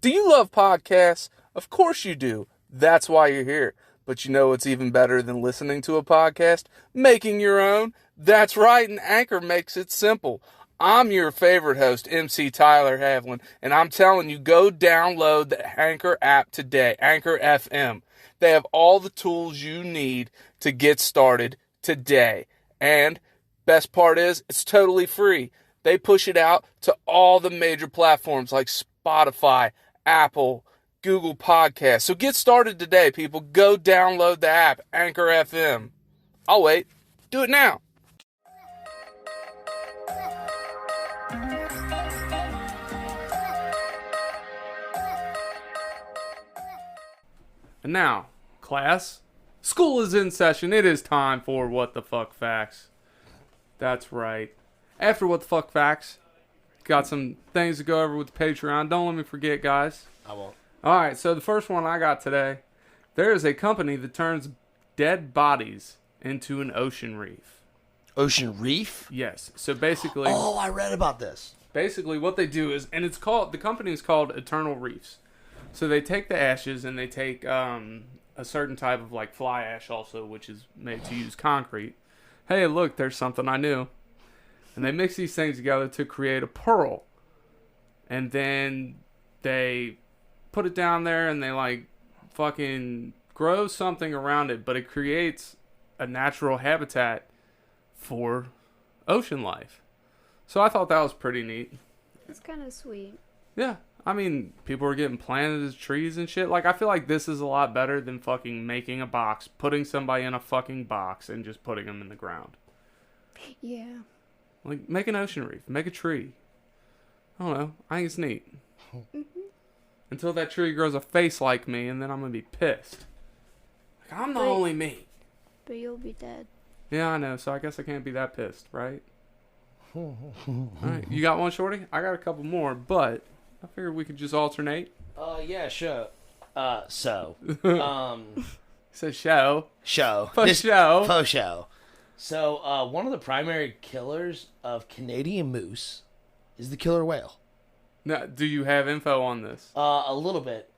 Do you love podcasts? Of course you do. That's why you're here. But you know what's even better than listening to a podcast? Making your own. That's right, and Anchor makes it simple. I'm your favorite host, MC Tyler Havlin, and I'm telling you, go download the Anchor app today, Anchor FM. They have all the tools you need to get started today. And best part is, it's totally free. They push it out to all the major platforms like Spotify, Apple, Google Podcasts. So get started today, people. Go download the app, Anchor FM. I'll wait. Do it now. And now, class, school is in session. It is time for What the Fuck Facts. That's right. After What the Fuck Facts, got some things to go over with the Patreon. Don't let me forget, guys. I won't. All right, so the first one I got today. There is a company that turns dead bodies into an ocean reef. Ocean Reef? Yes. So basically, Oh, I read about this. basically what they do is, and the company is called Eternal Reefs. So they take the ashes and they take a certain type of like fly ash also, which is made to use concrete. Hey, look, there's something I knew. And they mix these things together to create a pearl. And then they put it down there and they like fucking grow something around it, but it creates a natural habitat for ocean life. So I thought that was pretty neat. It's kind of sweet. Yeah. I mean, people are getting planted as trees and shit. Like, I feel like this is a lot better than fucking making a box, putting somebody in a fucking box, and just putting them in the ground. Yeah. Like, make an ocean reef. Make a tree. I don't know. I think it's neat. Mm-hmm. Until that tree grows a face like me, and then I'm going to be pissed. Like, I'm the only me. But you'll be dead. Yeah, I know. So I guess I can't be that pissed, right? All right. You got one, Shorty? I got a couple more, but I figured we could just alternate. Yeah, sure. So. So show. Show. For show. Faux show. So, one of the primary killers of Canadian moose is the killer whale. Now, do you have info on this? A little bit.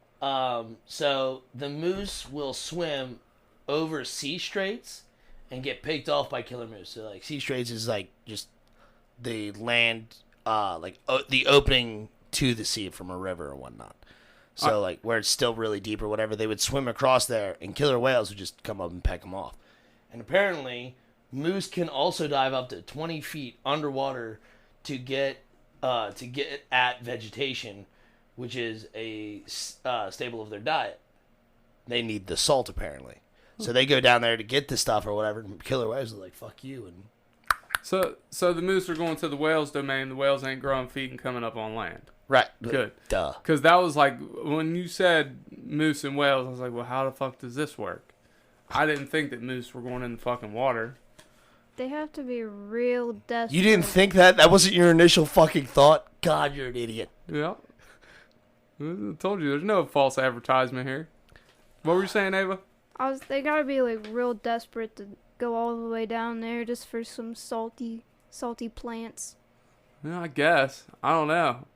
So, the moose will swim over sea straits and get picked off by killer moose. So, like, sea straits is, like, just the land, the opening to the sea from a river or whatnot. So, like, where it's still really deep or whatever, they would swim across there, and killer whales would just come up and peck them off. And apparently, moose can also dive up to 20 feet underwater to get at vegetation, which is a staple of their diet. They need the salt, apparently. So they go down there to get the stuff or whatever, and killer whales are like, fuck you. And So the moose are going to the whales' domain. The whales ain't growing feet and coming up on land. right. Good. Duh. Because that was like, when you said moose and whales, I was like, well, how the fuck does this work? I didn't think that moose were going in the fucking water. They have to be real desperate. You didn't think that? That wasn't your initial fucking thought? God, you're an idiot. Yeah. I told you, there's no false advertisement here. What were you saying, Ava? They gotta be like real desperate to go all the way down there just for some salty plants. Yeah, I guess. I don't know.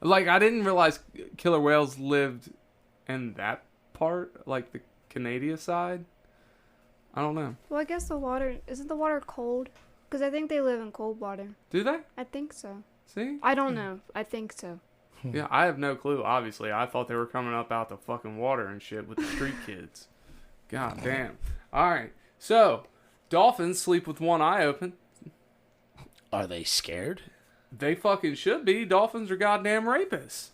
Like, I didn't realize killer whales lived in that part, like the Canada side. I don't know. Well, I guess isn't the water cold? Because I think they live in cold water. Do they? I think so. See? I don't know. I think so. Yeah, I have no clue, obviously. I thought they were coming up out the fucking water and shit with the street kids. God damn. Alright, so, dolphins sleep with one eye open. Are they scared? They fucking should be. Dolphins are goddamn rapists.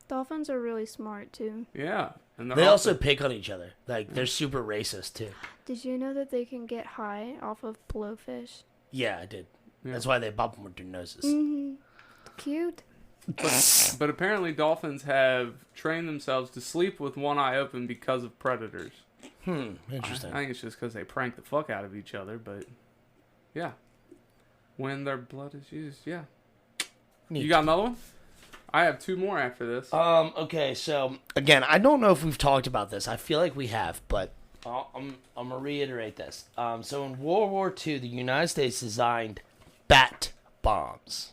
Dolphins are really smart, too. Yeah. And They also pick on each other. Like, they're super racist, too. Did you know that they can get high off of blowfish? Yeah, I did. Yeah. That's why they bump them with their noses. Mm-hmm. Cute. But apparently dolphins have trained themselves to sleep with one eye open because of predators. Interesting. I think it's just because they prank the fuck out of each other, but yeah. When their blood is used, yeah. Neat. You got another one? I have two more after this. Okay, so, again, I don't know if we've talked about this. I feel like we have, but I'm going to reiterate this. So, in World War II, the United States designed bat bombs.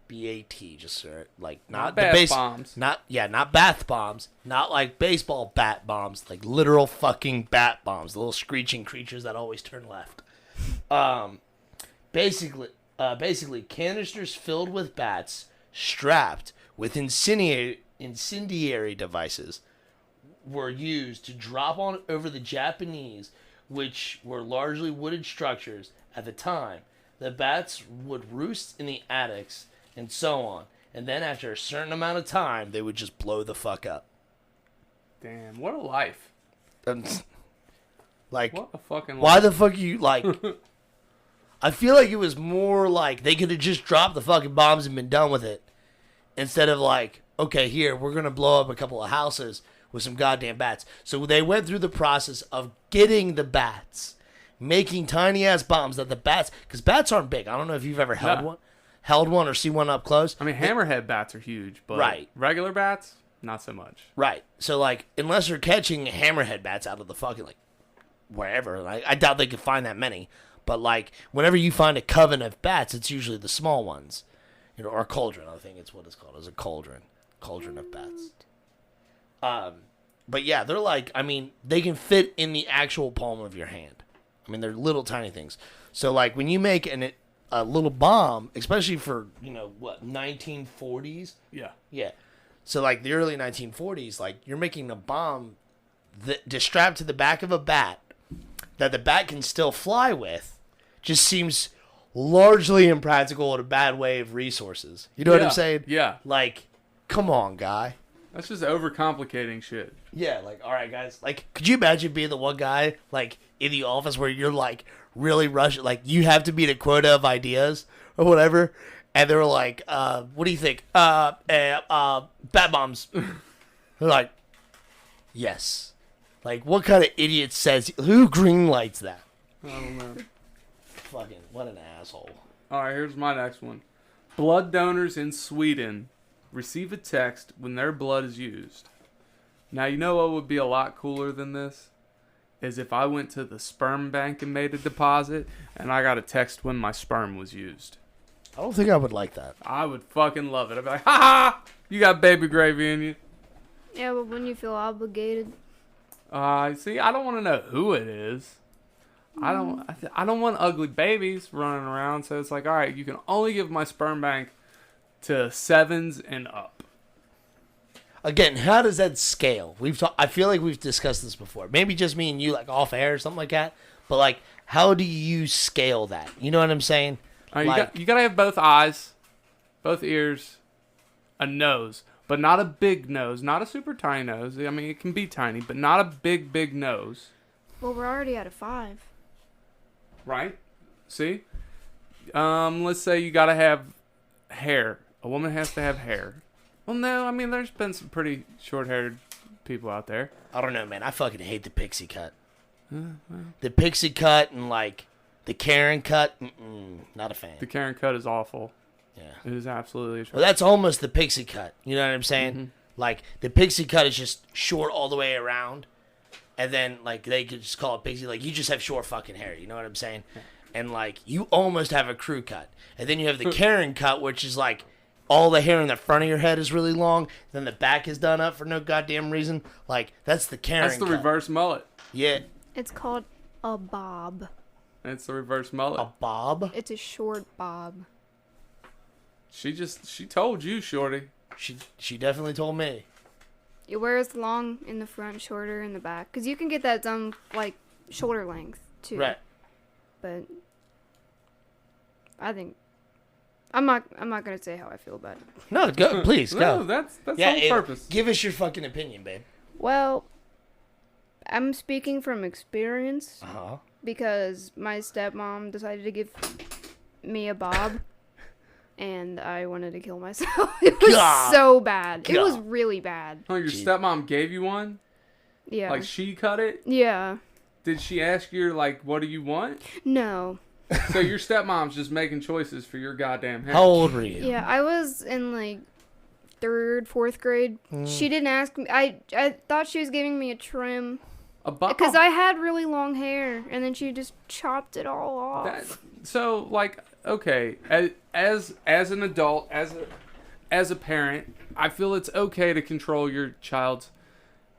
B-A-T, just like Not bath bombs. Not bath bombs. Not like baseball bat bombs. Like literal fucking bat bombs. The little screeching creatures that always turn left. Basically, canisters filled with bats strapped with incendiary devices were used to drop on over the Japanese, which were largely wooden structures at the time. The bats would roost in the attics and so on. And then after a certain amount of time, they would just blow the fuck up. Damn, what a life. Like, What a fucking life. why the fuck are you, like... I feel like it was more like they could have just dropped the fucking bombs and been done with it. Instead of like, okay, here, we're going to blow up a couple of houses with some goddamn bats. So they went through the process of getting the bats, making tiny-ass bombs that the bats... Because bats aren't big. I don't know if you've ever held one or see one up close. I mean, hammerhead bats are huge, but Right. regular bats, not so much. Right. So, like, unless you're catching hammerhead bats out of the fucking, like, wherever, like, I doubt they could find that many. But, like, whenever you find a coven of bats, it's usually the small ones. You know, or a cauldron, I think it's what it's called. It's a cauldron. Cauldron of bats. But, yeah, they're like, I mean, they can fit in the actual palm of your hand. I mean, they're little tiny things. So, like, when you make a little bomb, especially for, 1940s? Yeah. Yeah. So, like, the early 1940s, like, you're making a bomb that's strapped to the back of a bat that the bat can still fly with, just seems largely impractical and a bad way of resources. You know what I'm saying? Yeah. Like, come on, guy. That's just overcomplicating shit. Yeah, like, all right, guys. Like, could you imagine being the one guy, like, in the office where you're, like, really rushing, like, you have to meet a quota of ideas or whatever, and they're like, what do you think? Bat bombs. They're like, yes. Like, what kind of idiot says, who green lights that? I don't know. Fucking, what an asshole. All right, here's my next one. Blood donors in Sweden receive a text when their blood is used. Now, you know what would be a lot cooler than this? Is if I went to the sperm bank and made a deposit, and I got a text when my sperm was used. I don't think I would like that. I would fucking love it. I'd be like, ha ha! You got baby gravy in you. Yeah, but when you feel obligated. See, I don't want to know who it is. I don't want ugly babies running around. So it's like, all right, you can only give my sperm bank to 7s and up. Again, how does that scale? I feel like we've discussed this before. Maybe just me and you, like, off air or something like that. But, like, how do you scale that? You know what I'm saying? You gotta have both eyes, both ears, a nose. But not a big nose, not a super tiny nose. I mean, it can be tiny, but not a big, big nose. Well, we're already at a 5. Right? See? Let's say you gotta have hair. A woman has to have hair. Well, no, I mean, there's been some pretty short-haired people out there. I don't know, man. I fucking hate the pixie cut. The pixie cut and, like, the Karen cut, not a fan. The Karen cut is awful. Yeah. It is absolutely atrocious. Well, that's almost the pixie cut. You know what I'm saying? Mm-hmm. Like, the pixie cut is just short all the way around. and then like they could just call it pixie. Like you just have short fucking hair. You know what I'm saying? And like you almost have a crew cut, and then you have the Karen cut, which is like all the hair in the front of your head is really long, then the back is done up for no goddamn reason. Like that's the Karen. That's the cut. reverse mullet. Yeah. It's called a bob. It's the reverse mullet. A bob. It's a short bob. She told you, Shorty. She definitely told me. It wears long in the front, shorter in the back. Because you can get that done, like, shoulder length, too. Right. But I think... I'm not going to say how I feel about it. No, go. Please, go. No, that's on purpose. Give us your fucking opinion, babe. Well, I'm speaking from experience. Uh-huh. Because my stepmom decided to give me a bob. And I wanted to kill myself. It was so bad. It was really bad. Oh, your stepmom gave you one? Yeah. Like, she cut it? Yeah. Did she ask you, like, what do you want? No. So your stepmom's just making choices for your goddamn hair. How old were you? Yeah, I was in, like, 3rd, 4th grade. She didn't ask me. I thought she was giving me a trim. A bob? Because I had really long hair. And then she just chopped it all off. So, like, okay, as an adult, as a parent, I feel it's okay to control your child's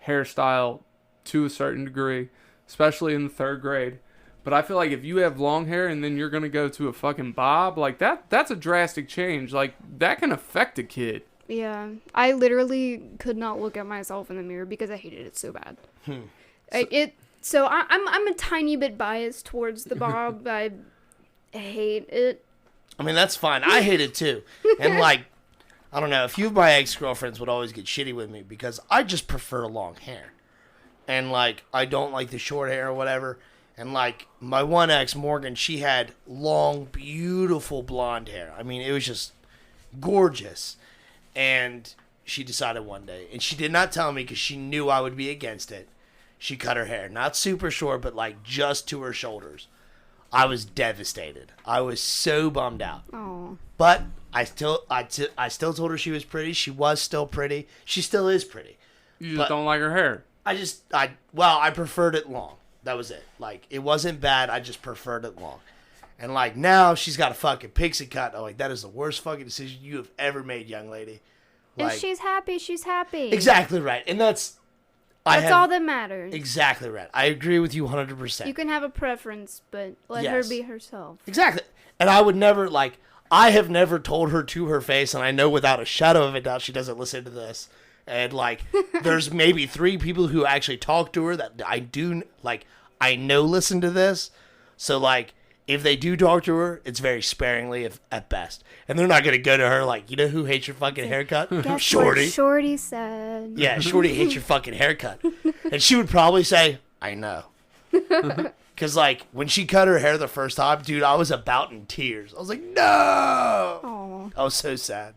hairstyle to a certain degree, especially in the 3rd grade. But I feel like if you have long hair and then you're gonna go to a fucking bob, like that's a drastic change. Like that can affect a kid. Yeah, I literally could not look at myself in the mirror because I hated it so bad. So I'm a tiny bit biased towards the bob. I hate it. I mean, that's fine. I hate it too. And like, I don't know, a few of my ex-girlfriends would always get shitty with me because I just prefer long hair. And like, I don't like the short hair or whatever. And like, my one ex, Morgan, she had long, beautiful blonde hair. I mean, it was just gorgeous. And she decided one day, and she did not tell me because she knew I would be against it. She cut her hair. Not super short, but like just to her shoulders. I was devastated. I was so bummed out. Oh. But I still told her she was pretty. She was still pretty. She still is pretty. You just don't like her hair. I preferred it long. That was it. Like, it wasn't bad. I just preferred it long. And like, now she's got a fucking pixie cut. I'm like, that is the worst fucking decision you have ever made, young lady. Like, If she's happy, she's happy. exactly right. And that's all that matters. Exactly right. I agree with you 100%. You can have a preference, but let her be herself. Exactly. And I would never, like, I have never told her to her face, and I know without a shadow of a doubt she doesn't listen to this. And, like, there's maybe 3 people who actually talk to her that I know listen to this. So, like, if they do talk to her, it's very sparingly at best. And they're not going to go to her like, you know who hates your fucking haircut? Guess Shorty. What Shorty said. Yeah, Shorty hates your fucking haircut. And she would probably say, I know. Because, like, when she cut her hair the first time, dude, I was about in tears. I was like, no! Aww. I was so sad.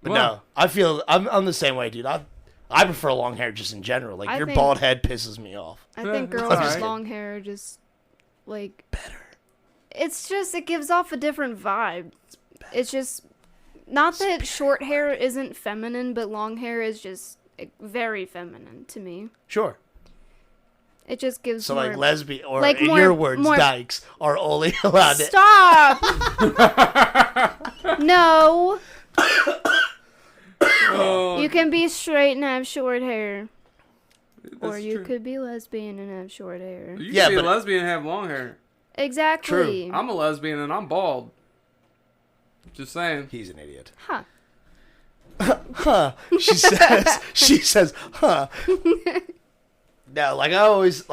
But Well, no, I'm the same way, dude. I prefer long hair just in general. Like, your bald head pisses me off. I think that's girls with alright. long hair just, like... Better. It's just, it gives off a different vibe. It's just... Not that short hair isn't feminine, but long hair is just very feminine to me. Sure. It just gives So, more... like, lesbian, or like in more- your words, more- dykes are only allowed to... Stop! No! You can be straight and have short hair. Or That's you true. could be lesbian and have short hair. You Yeah, can be but- a lesbian and have long hair. Exactly. I'm a lesbian and I'm bald. Just saying. He's an idiot. Huh. Huh. She says, huh. No, like, I always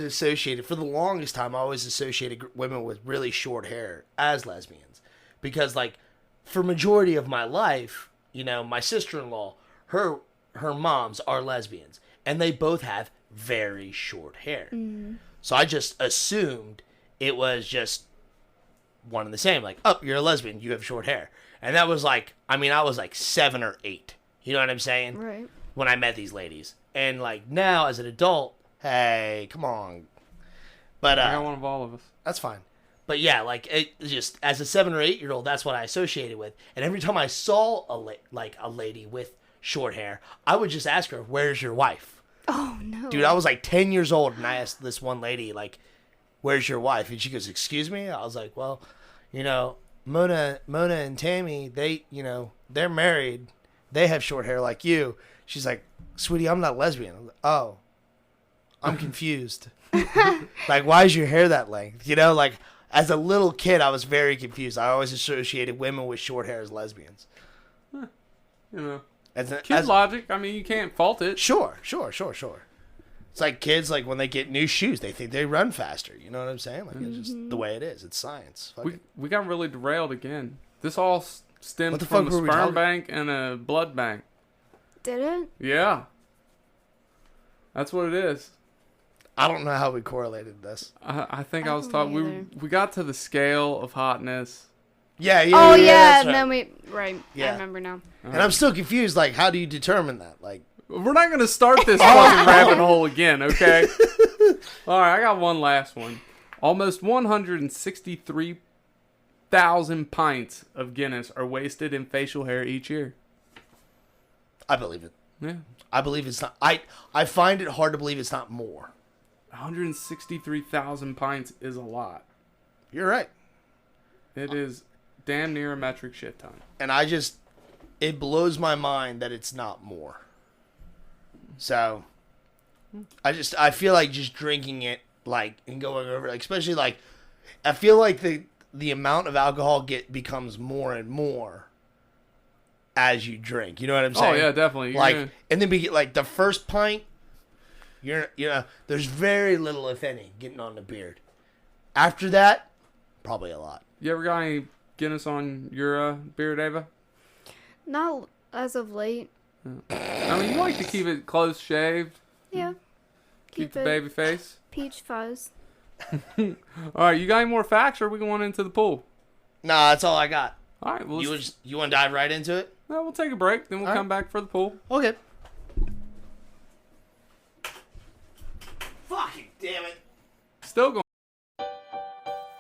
associated, for the longest time, I always associated women with really short hair as lesbians. Because, like, for majority of my life, you know, my sister-in-law, her moms are lesbians. And they both have very short hair. So I just assumed it was just one and the same. Like, oh, you're a lesbian, you have short hair. And that was like, I mean, I was like 7 or 8. You know what I'm saying? Right. When I met these ladies. And like, now as an adult, hey, come on. But I got one of all of us. that's fine. But yeah, like, it just, as a 7 or 8 year old, that's what I associated with. And every time I saw a lady with short hair, I would just ask her, where's your wife? Oh no. Dude, I was like 10 years old, and I asked this one lady, like, where's your wife? And she goes, excuse me? I was like, well, you know, Mona and Tammy, they, you know, they're married. They have short hair like you. She's like, sweetie, I'm not lesbian. I'm like, oh, I'm confused. Like, why is your hair that length? You know, like, as a little kid, I was very confused. I always associated women with short hair as lesbians. You know, As kid logic. I mean, you can't fault it. Sure. It's like kids, like, when they get new shoes, they think they run faster. You know what I'm saying? Like, it's just the way it is. It's science. Fuck it. We got really derailed again. This all stemmed What the from fuck a were we sperm talking- bank and a blood bank. Did it? Yeah. That's what it is. I don't know how we correlated this. I think I I was don't talking. either. We got to the scale of hotness. Yeah. Oh yeah, that's and right. then we right. Yeah. I remember now. And I'm still confused. Like, how do you determine that? Like, We're not going to start this fucking rabbit hole again, okay? All right, I got one last one. Almost 163,000 pints of Guinness are wasted in facial hair each year. I believe it. Yeah. I believe it's not. I find it hard to believe it's not more. 163,000 pints is a lot. You're right. It is damn near a metric shit ton. And it blows my mind that it's not more. So, I feel like just drinking it, like, and going over, like, especially, like, I feel like the amount of alcohol becomes more and more as you drink. You know what I'm saying? Oh, yeah, definitely. Like, Yeah. and then like, the first pint, you know, there's very little, if any, getting on the beard. After that, probably a lot. You ever got any Guinness on your beard, Ava? Not as of late. I mean, you like to keep it close shaved, Yeah. keep the baby face. Peach fuzz. All right, you got any more facts, or are we going into the pool? Nah, that's all I got. All right, well, You want to dive right into it? no, we'll take a break, then we'll All come back for the pool. Okay. Fucking damn it. Still going.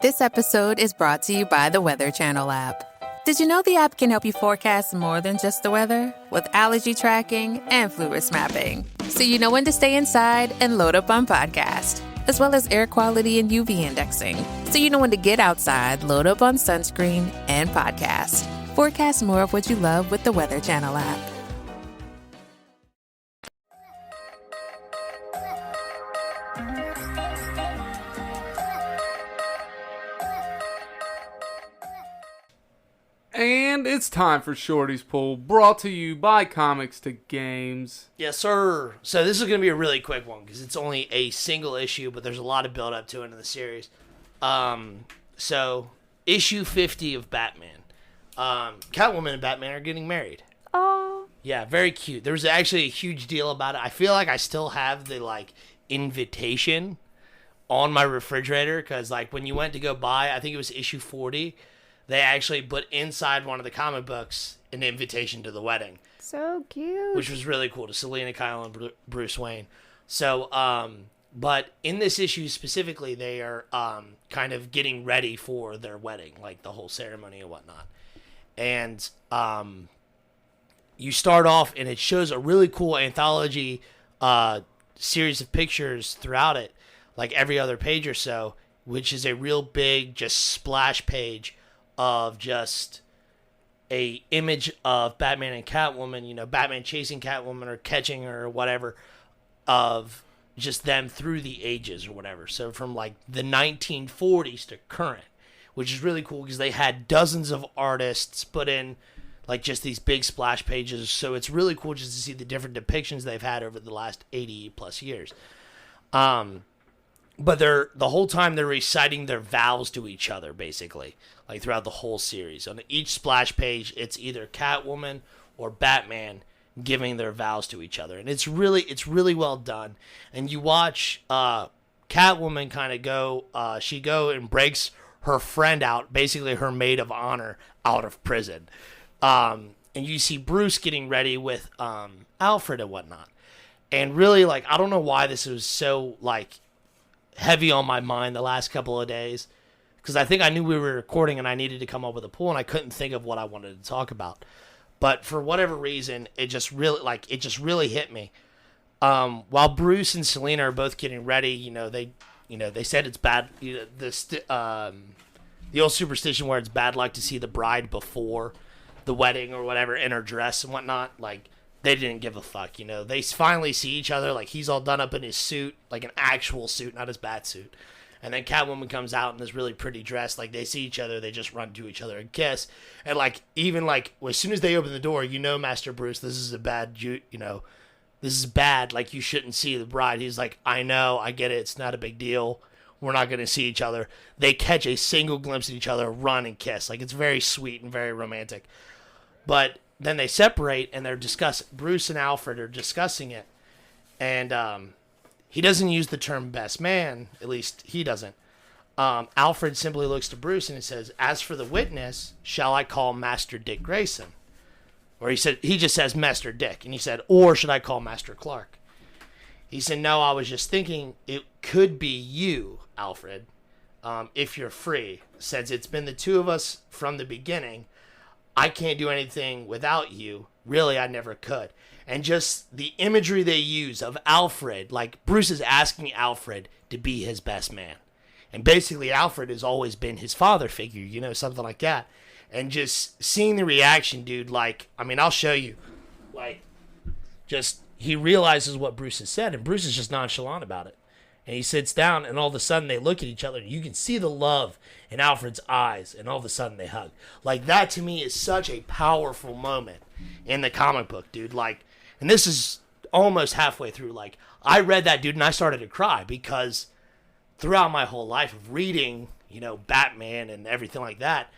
This episode is brought to you by the Weather Channel app. Did you know the app can help you forecast more than just the weather? With allergy tracking and flu risk mapping. So you know when to stay inside and load up on podcast. As well as air quality and UV indexing. So you know when to get outside, load up on sunscreen and podcast. Forecast more of what you love with the Weather Channel app. And it's time for Shorty's Pool, brought to you by Comics to Games. Yes, sir. So this is going to be a really quick one because it's only a single issue, but there's a lot of build up to it in the series. So issue 50 of Batman. Catwoman and Batman are getting married. Oh. Yeah, very cute. There was actually a huge deal about it. I feel like I still have the like invitation on my refrigerator because like when you went to go buy, I think it was issue 40. They actually put inside one of the comic books an invitation to the wedding, So cute. which was really cool, to Selena Kyle and Bruce Wayne. So, but in this issue specifically, they are kind of getting ready for their wedding, like the whole ceremony and whatnot. And you start off, and it shows a really cool anthology series of pictures throughout it, like every other page or so, which is a real big, just splash page of just a image of Batman and Catwoman, you know, Batman chasing Catwoman or catching her or whatever, of just them through the ages or whatever. So from like the 1940s to current, which is really cool because they had dozens of artists put in like just these big splash pages. So it's really cool just to see the different depictions they've had over the last 80 plus years. But the whole time they're reciting their vows to each other, basically, like throughout the whole series. On each splash page, it's either Catwoman or Batman giving their vows to each other, and it's really well done. And you watch Catwoman kind of go, she and breaks her friend out, basically her maid of honor, out of prison. And you see Bruce getting ready with Alfred and whatnot. And really, like, I don't know why this was so like heavy on my mind the last couple of days, because I think I knew we were recording and I needed to come up with a pool and I couldn't think of what I wanted to talk about. But for whatever reason, it just really hit me. while Bruce and Selena are both getting ready, they said it's bad. The old superstition where it's bad luck to see the bride before the wedding or whatever in her dress and whatnot. Like, they didn't give a fuck. They finally see each other. Like, he's all done up in his suit, like an actual suit, not his bat suit. And then Catwoman comes out in this really pretty dress. Like, they see each other, they just run to each other and kiss. And like, even like, as soon as they open the door, Master Bruce, this is a bad, this is bad. Like, you shouldn't see the bride. He's like, I know, I get it. It's not a big deal. We're not going to see each other. They catch a single glimpse of each other, run and kiss. Like, it's very sweet and very romantic. But then they separate and Bruce and Alfred are discussing it. And he doesn't use the term best man. At least he doesn't. Alfred simply looks to Bruce and he says, as for the witness, shall I call Master Dick Grayson? Or he just says Master Dick. And he said, or should I call Master Clark? He said, no, I was just thinking it could be you, Alfred, if you're free. Since it's been the two of us from the beginning, I can't do anything without you. Really, I never could. And just the imagery they use of Alfred, like Bruce is asking Alfred to be his best man. And basically, Alfred has always been his father figure, something like that. And just seeing the reaction, dude, like, I mean, I'll show you. Like, just, he realizes what Bruce has said, and Bruce is just nonchalant about it. And he sits down, and all of a sudden they look at each other, and you can see the love in Alfred's eyes, and all of a sudden they hug. Like, that to me is such a powerful moment in the comic book, dude. Like, and this is almost halfway through. Like, I read that, dude, and I started to cry because throughout my whole life of reading, Batman and everything like that,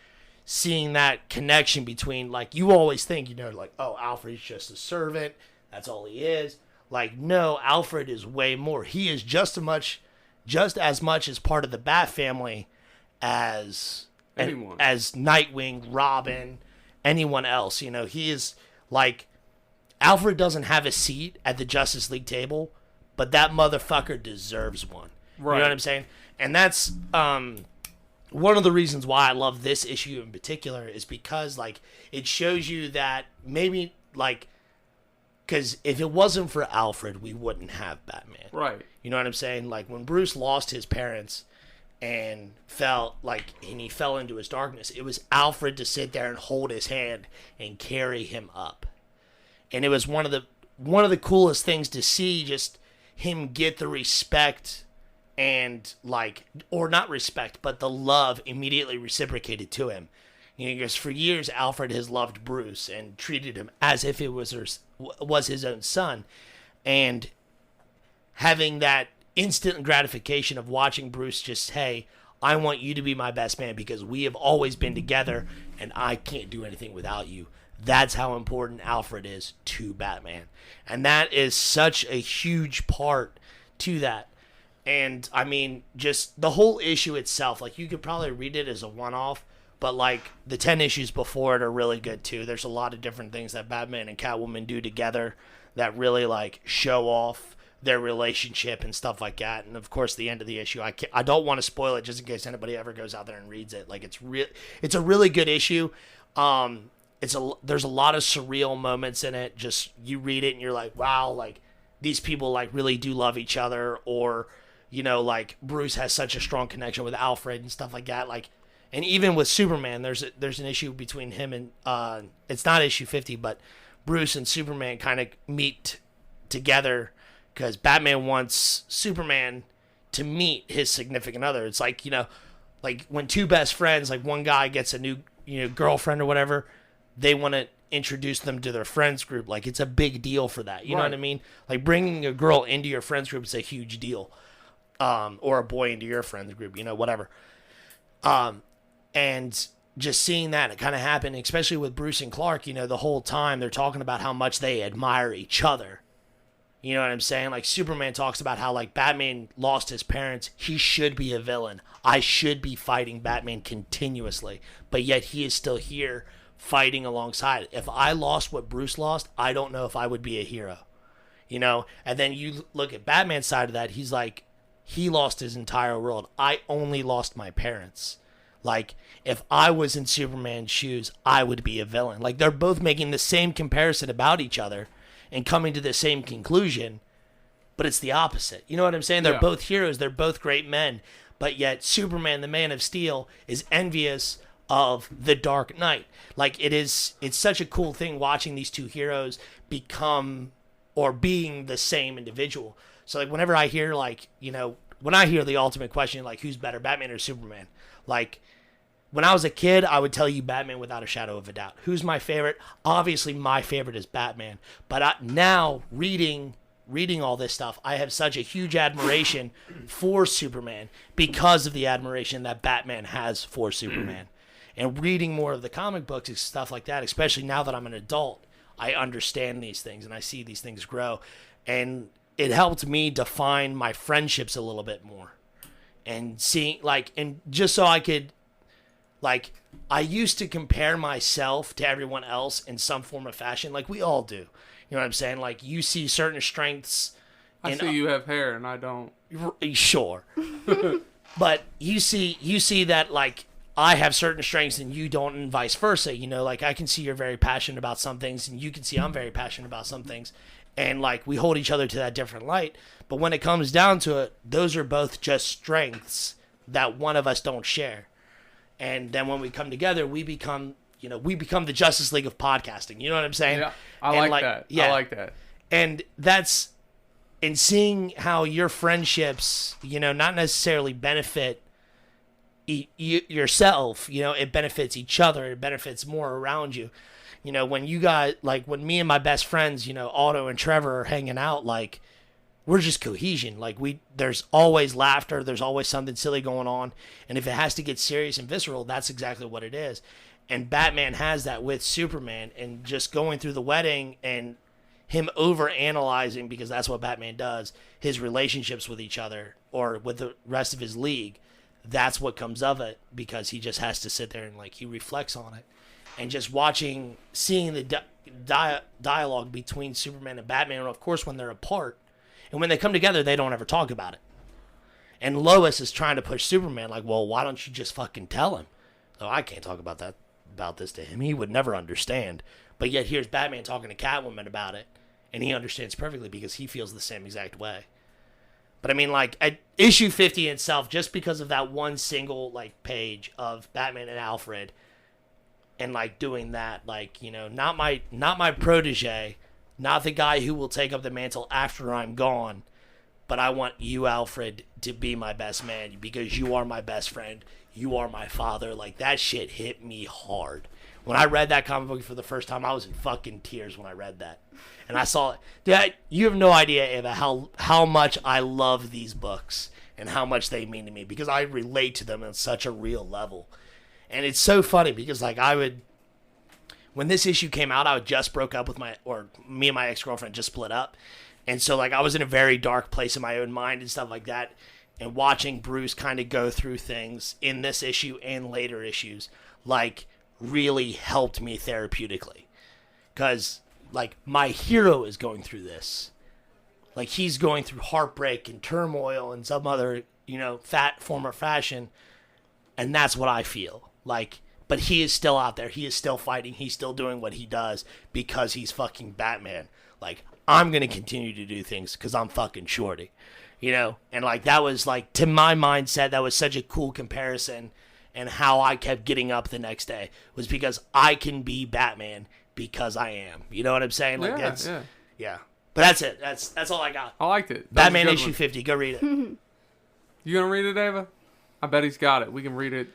seeing that connection between, like, you always think, like, oh, Alfred's just a servant. That's all he is. Like, no, Alfred is way more. He is just as much as part of the Bat family as anyone, as Nightwing, Robin, anyone else. He is like, Alfred doesn't have a seat at the Justice League table, but that motherfucker deserves one. Right. You know what I'm saying? And that's one of the reasons why I love this issue in particular is because, like, it shows you that maybe, like, because if it wasn't for Alfred, we wouldn't have Batman. Right. You know what I'm saying? Like, when Bruce lost his parents and he fell into his darkness, it was Alfred to sit there and hold his hand and carry him up. And it was one of the coolest things to see, just him get the respect and, like, or not respect, but the love immediately reciprocated to him. Because for years, Alfred has loved Bruce and treated him as if it was his own son. And having that instant gratification of watching Bruce just, hey, I want you to be my best man because we have always been together and I can't do anything without you. That's how important Alfred is to Batman. And that is such a huge part to that. And, I mean, just the whole issue itself, like, you could probably read it as a one-off, but, like, the 10 issues before it are really good, too. There's a lot of different things that Batman and Catwoman do together that really, like, show off their relationship and stuff like that. And, of course, the end of the issue, I don't want to spoil it just in case anybody ever goes out there and reads it. Like, it's a really good issue. There's a lot of surreal moments in it. Just, you read it and you're like, wow, like, these people, like, really do love each other. Or, like, Bruce has such a strong connection with Alfred and stuff like that. Like, and even with Superman, there's an issue between him and it's not issue 50, but Bruce and Superman kind of meet together because Batman wants Superman to meet his significant other. It's like, like when two best friends, like one guy gets a new girlfriend or whatever, they want to introduce them to their friends group. Like, it's a big deal for that. You know what I mean? Like, bringing a girl into your friends group is a huge deal. Or a boy into your friends group, whatever. And just seeing that, it kind of happened, especially with Bruce and Clark, the whole time they're talking about how much they admire each other. You know what I'm saying? Like, Superman talks about how, like, Batman lost his parents. He should be a villain. I should be fighting Batman continuously. But yet he is still here fighting alongside. If I lost what Bruce lost, I don't know if I would be a hero. And then you look at Batman's side of that, he's like, he lost his entire world. I only lost my parents. Like, if I was in Superman's shoes, I would be a villain. Like, they're both making the same comparison about each other and coming to the same conclusion. but it's the opposite. You know what I'm saying? They're Yeah. both heroes. They're both great men. But yet Superman, the Man of Steel, is envious of the Dark Knight. Like, it's such a cool thing watching these two heroes become or being the same individual. So, like, whenever I hear, like, you know, when I hear the ultimate question, like, who's better, Batman or Superman? Like, when I was a kid, I would tell you Batman without a shadow of a doubt. Who's my favorite? Obviously, my favorite is Batman. But now, reading all this stuff, I have such a huge admiration for Superman because of the admiration that Batman has for Superman. And reading more of the comic books and stuff like that, especially now that I'm an adult, I understand these things and I see these things grow. And it helped me define my friendships a little bit more. And seeing, like, and just so I could, like, I used to compare myself to everyone else in some form of fashion, like we all do. You know what I'm saying? Like, you see certain strengths. I see you have hair and I don't. Sure. But you see that, like, I have certain strengths and you don't, and vice versa. You know, like, I can see you're very passionate about some things and you can see I'm very passionate about some things. And, like, we hold each other to that different light. But when it comes down to it, those are both just strengths that one of us don't share. And then when we come together, we become the Justice League of podcasting. You know what I'm saying? Yeah, I like that. Yeah. I like that. And that's, in seeing how your friendships, you know, not necessarily benefit yourself, you know, it benefits each other. It benefits more around you. You know, when you guys, like, when me and my best friends, you know, Otto and Trevor are hanging out, like, we're just cohesion. Like, there's always laughter. There's always something silly going on. And if it has to get serious and visceral, that's exactly what it is. And Batman has that with Superman, and just going through the wedding and him over-analyzing, because that's what Batman does, his relationships with each other or with the rest of his league. That's what comes of it, because he just has to sit there and, like, he reflects on it. And just seeing the dialogue between Superman and Batman, and of course when they're apart, and when they come together, they don't ever talk about it. And Lois is trying to push Superman, like, well, why don't you just fucking tell him? Oh, I can't talk about this to him. He would never understand. But yet here's Batman talking to Catwoman about it, and he understands perfectly because he feels the same exact way. But I mean, like, at issue 50 itself, just because of that one single, like, page of Batman and Alfred, and, like, doing that, like, you know, not my protege, not the guy who will take up the mantle after I'm gone, but I want you, Alfred, to be my best man because you are my best friend. You are my father. Like, that shit hit me hard. When I read that comic book for the first time, I was in fucking tears when I read that. And I saw it. Dude, you have no idea, Ava, how much I love these books and how much they mean to me, because I relate to them on such a real level. And it's so funny because, like, when this issue came out, I had just broke up with me and my ex-girlfriend just split up. And so, like, I was in a very dark place in my own mind and stuff like that. And watching Bruce kind of go through things in this issue and later issues, like, really helped me therapeutically. Because, like, my hero is going through this. Like, he's going through heartbreak and turmoil and some other, you know, form or fashion. And that's what I feel. Like, but he is still out there. He is still fighting. He's still doing what he does because he's fucking Batman. Like, I'm going to continue to do things because I'm fucking Shorty. You know? And, like, that was, like, to my mindset, that was such a cool comparison. And how I kept getting up the next day was because I can be Batman because I am. You know what I'm saying? Like, yeah. But that's it. That's all I got. I liked it. Batman issue 50. Go read it. You gonna read it, Ava? I bet he's got it. We can read it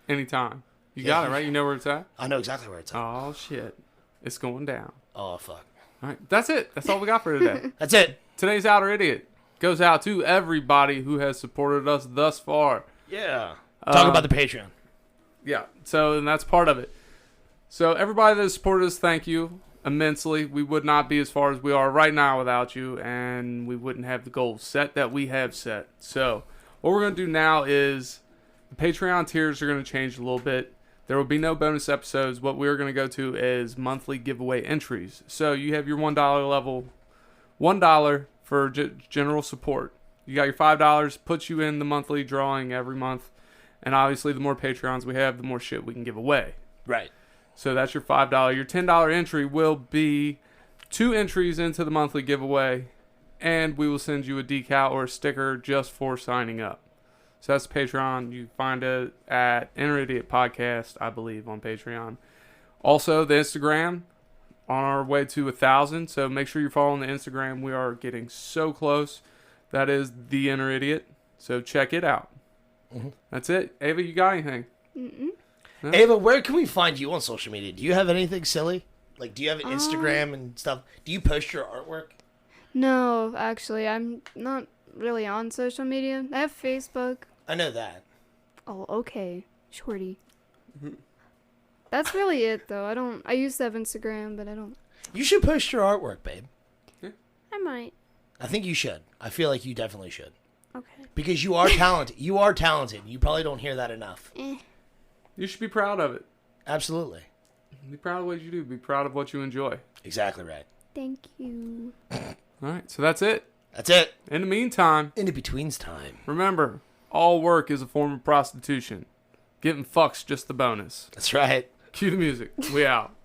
anytime. You got it, right? You know where it's at? I know exactly where it's at. Oh, shit. It's going down. Oh, fuck. All right. That's it. That's all we got for today. That's it. Today's Outer Idiot goes out to everybody who has supported us thus far. Yeah. Talk about the Patreon. Yeah. So, and that's part of it. So, everybody that has supported us, thank you immensely. We would not be as far as we are right now without you, and we wouldn't have the goals set that we have set. So, what we're going to do now is the Patreon tiers are going to change a little bit. There will be no bonus episodes. What we're going to go to is monthly giveaway entries. So you have your $1 level, $1 for general support. You got your $5, puts you in the monthly drawing every month. And obviously, the more Patreons we have, the more shit we can give away. Right. So that's your $5. Your $10 entry will be 2 entries into the monthly giveaway. and we will send you a decal or a sticker just for signing up. So that's Patreon. You find it at Inner Idiot Podcast, I believe, on Patreon. Also, the Instagram, on our way to 1,000. So make sure you're following the Instagram. We are getting so close. That is The Inner Idiot. So check it out. Mm-hmm. That's it. Ava, you got anything? Mm-mm. No? Ava, where can we find you on social media? Do you have anything silly? Like, do you have an Instagram and stuff? Do you post your artwork? No, actually, I'm not really on social media. I have Facebook. I know that. Oh, okay. Shorty. That's really it, though. I used to have Instagram, but I don't. You should post your artwork, babe. I might. I think you should. I feel like you definitely should. Okay. Because you are talented. You are talented. You probably don't hear that enough. You should be proud of it. Absolutely. Be proud of what you do. Be proud of what you enjoy. Exactly right. Thank you. All right, so that's it. That's it. In the meantime, In the betweens time. remember, all work is a form of prostitution. Getting fuck's just the bonus. That's right. Cue the music. We out.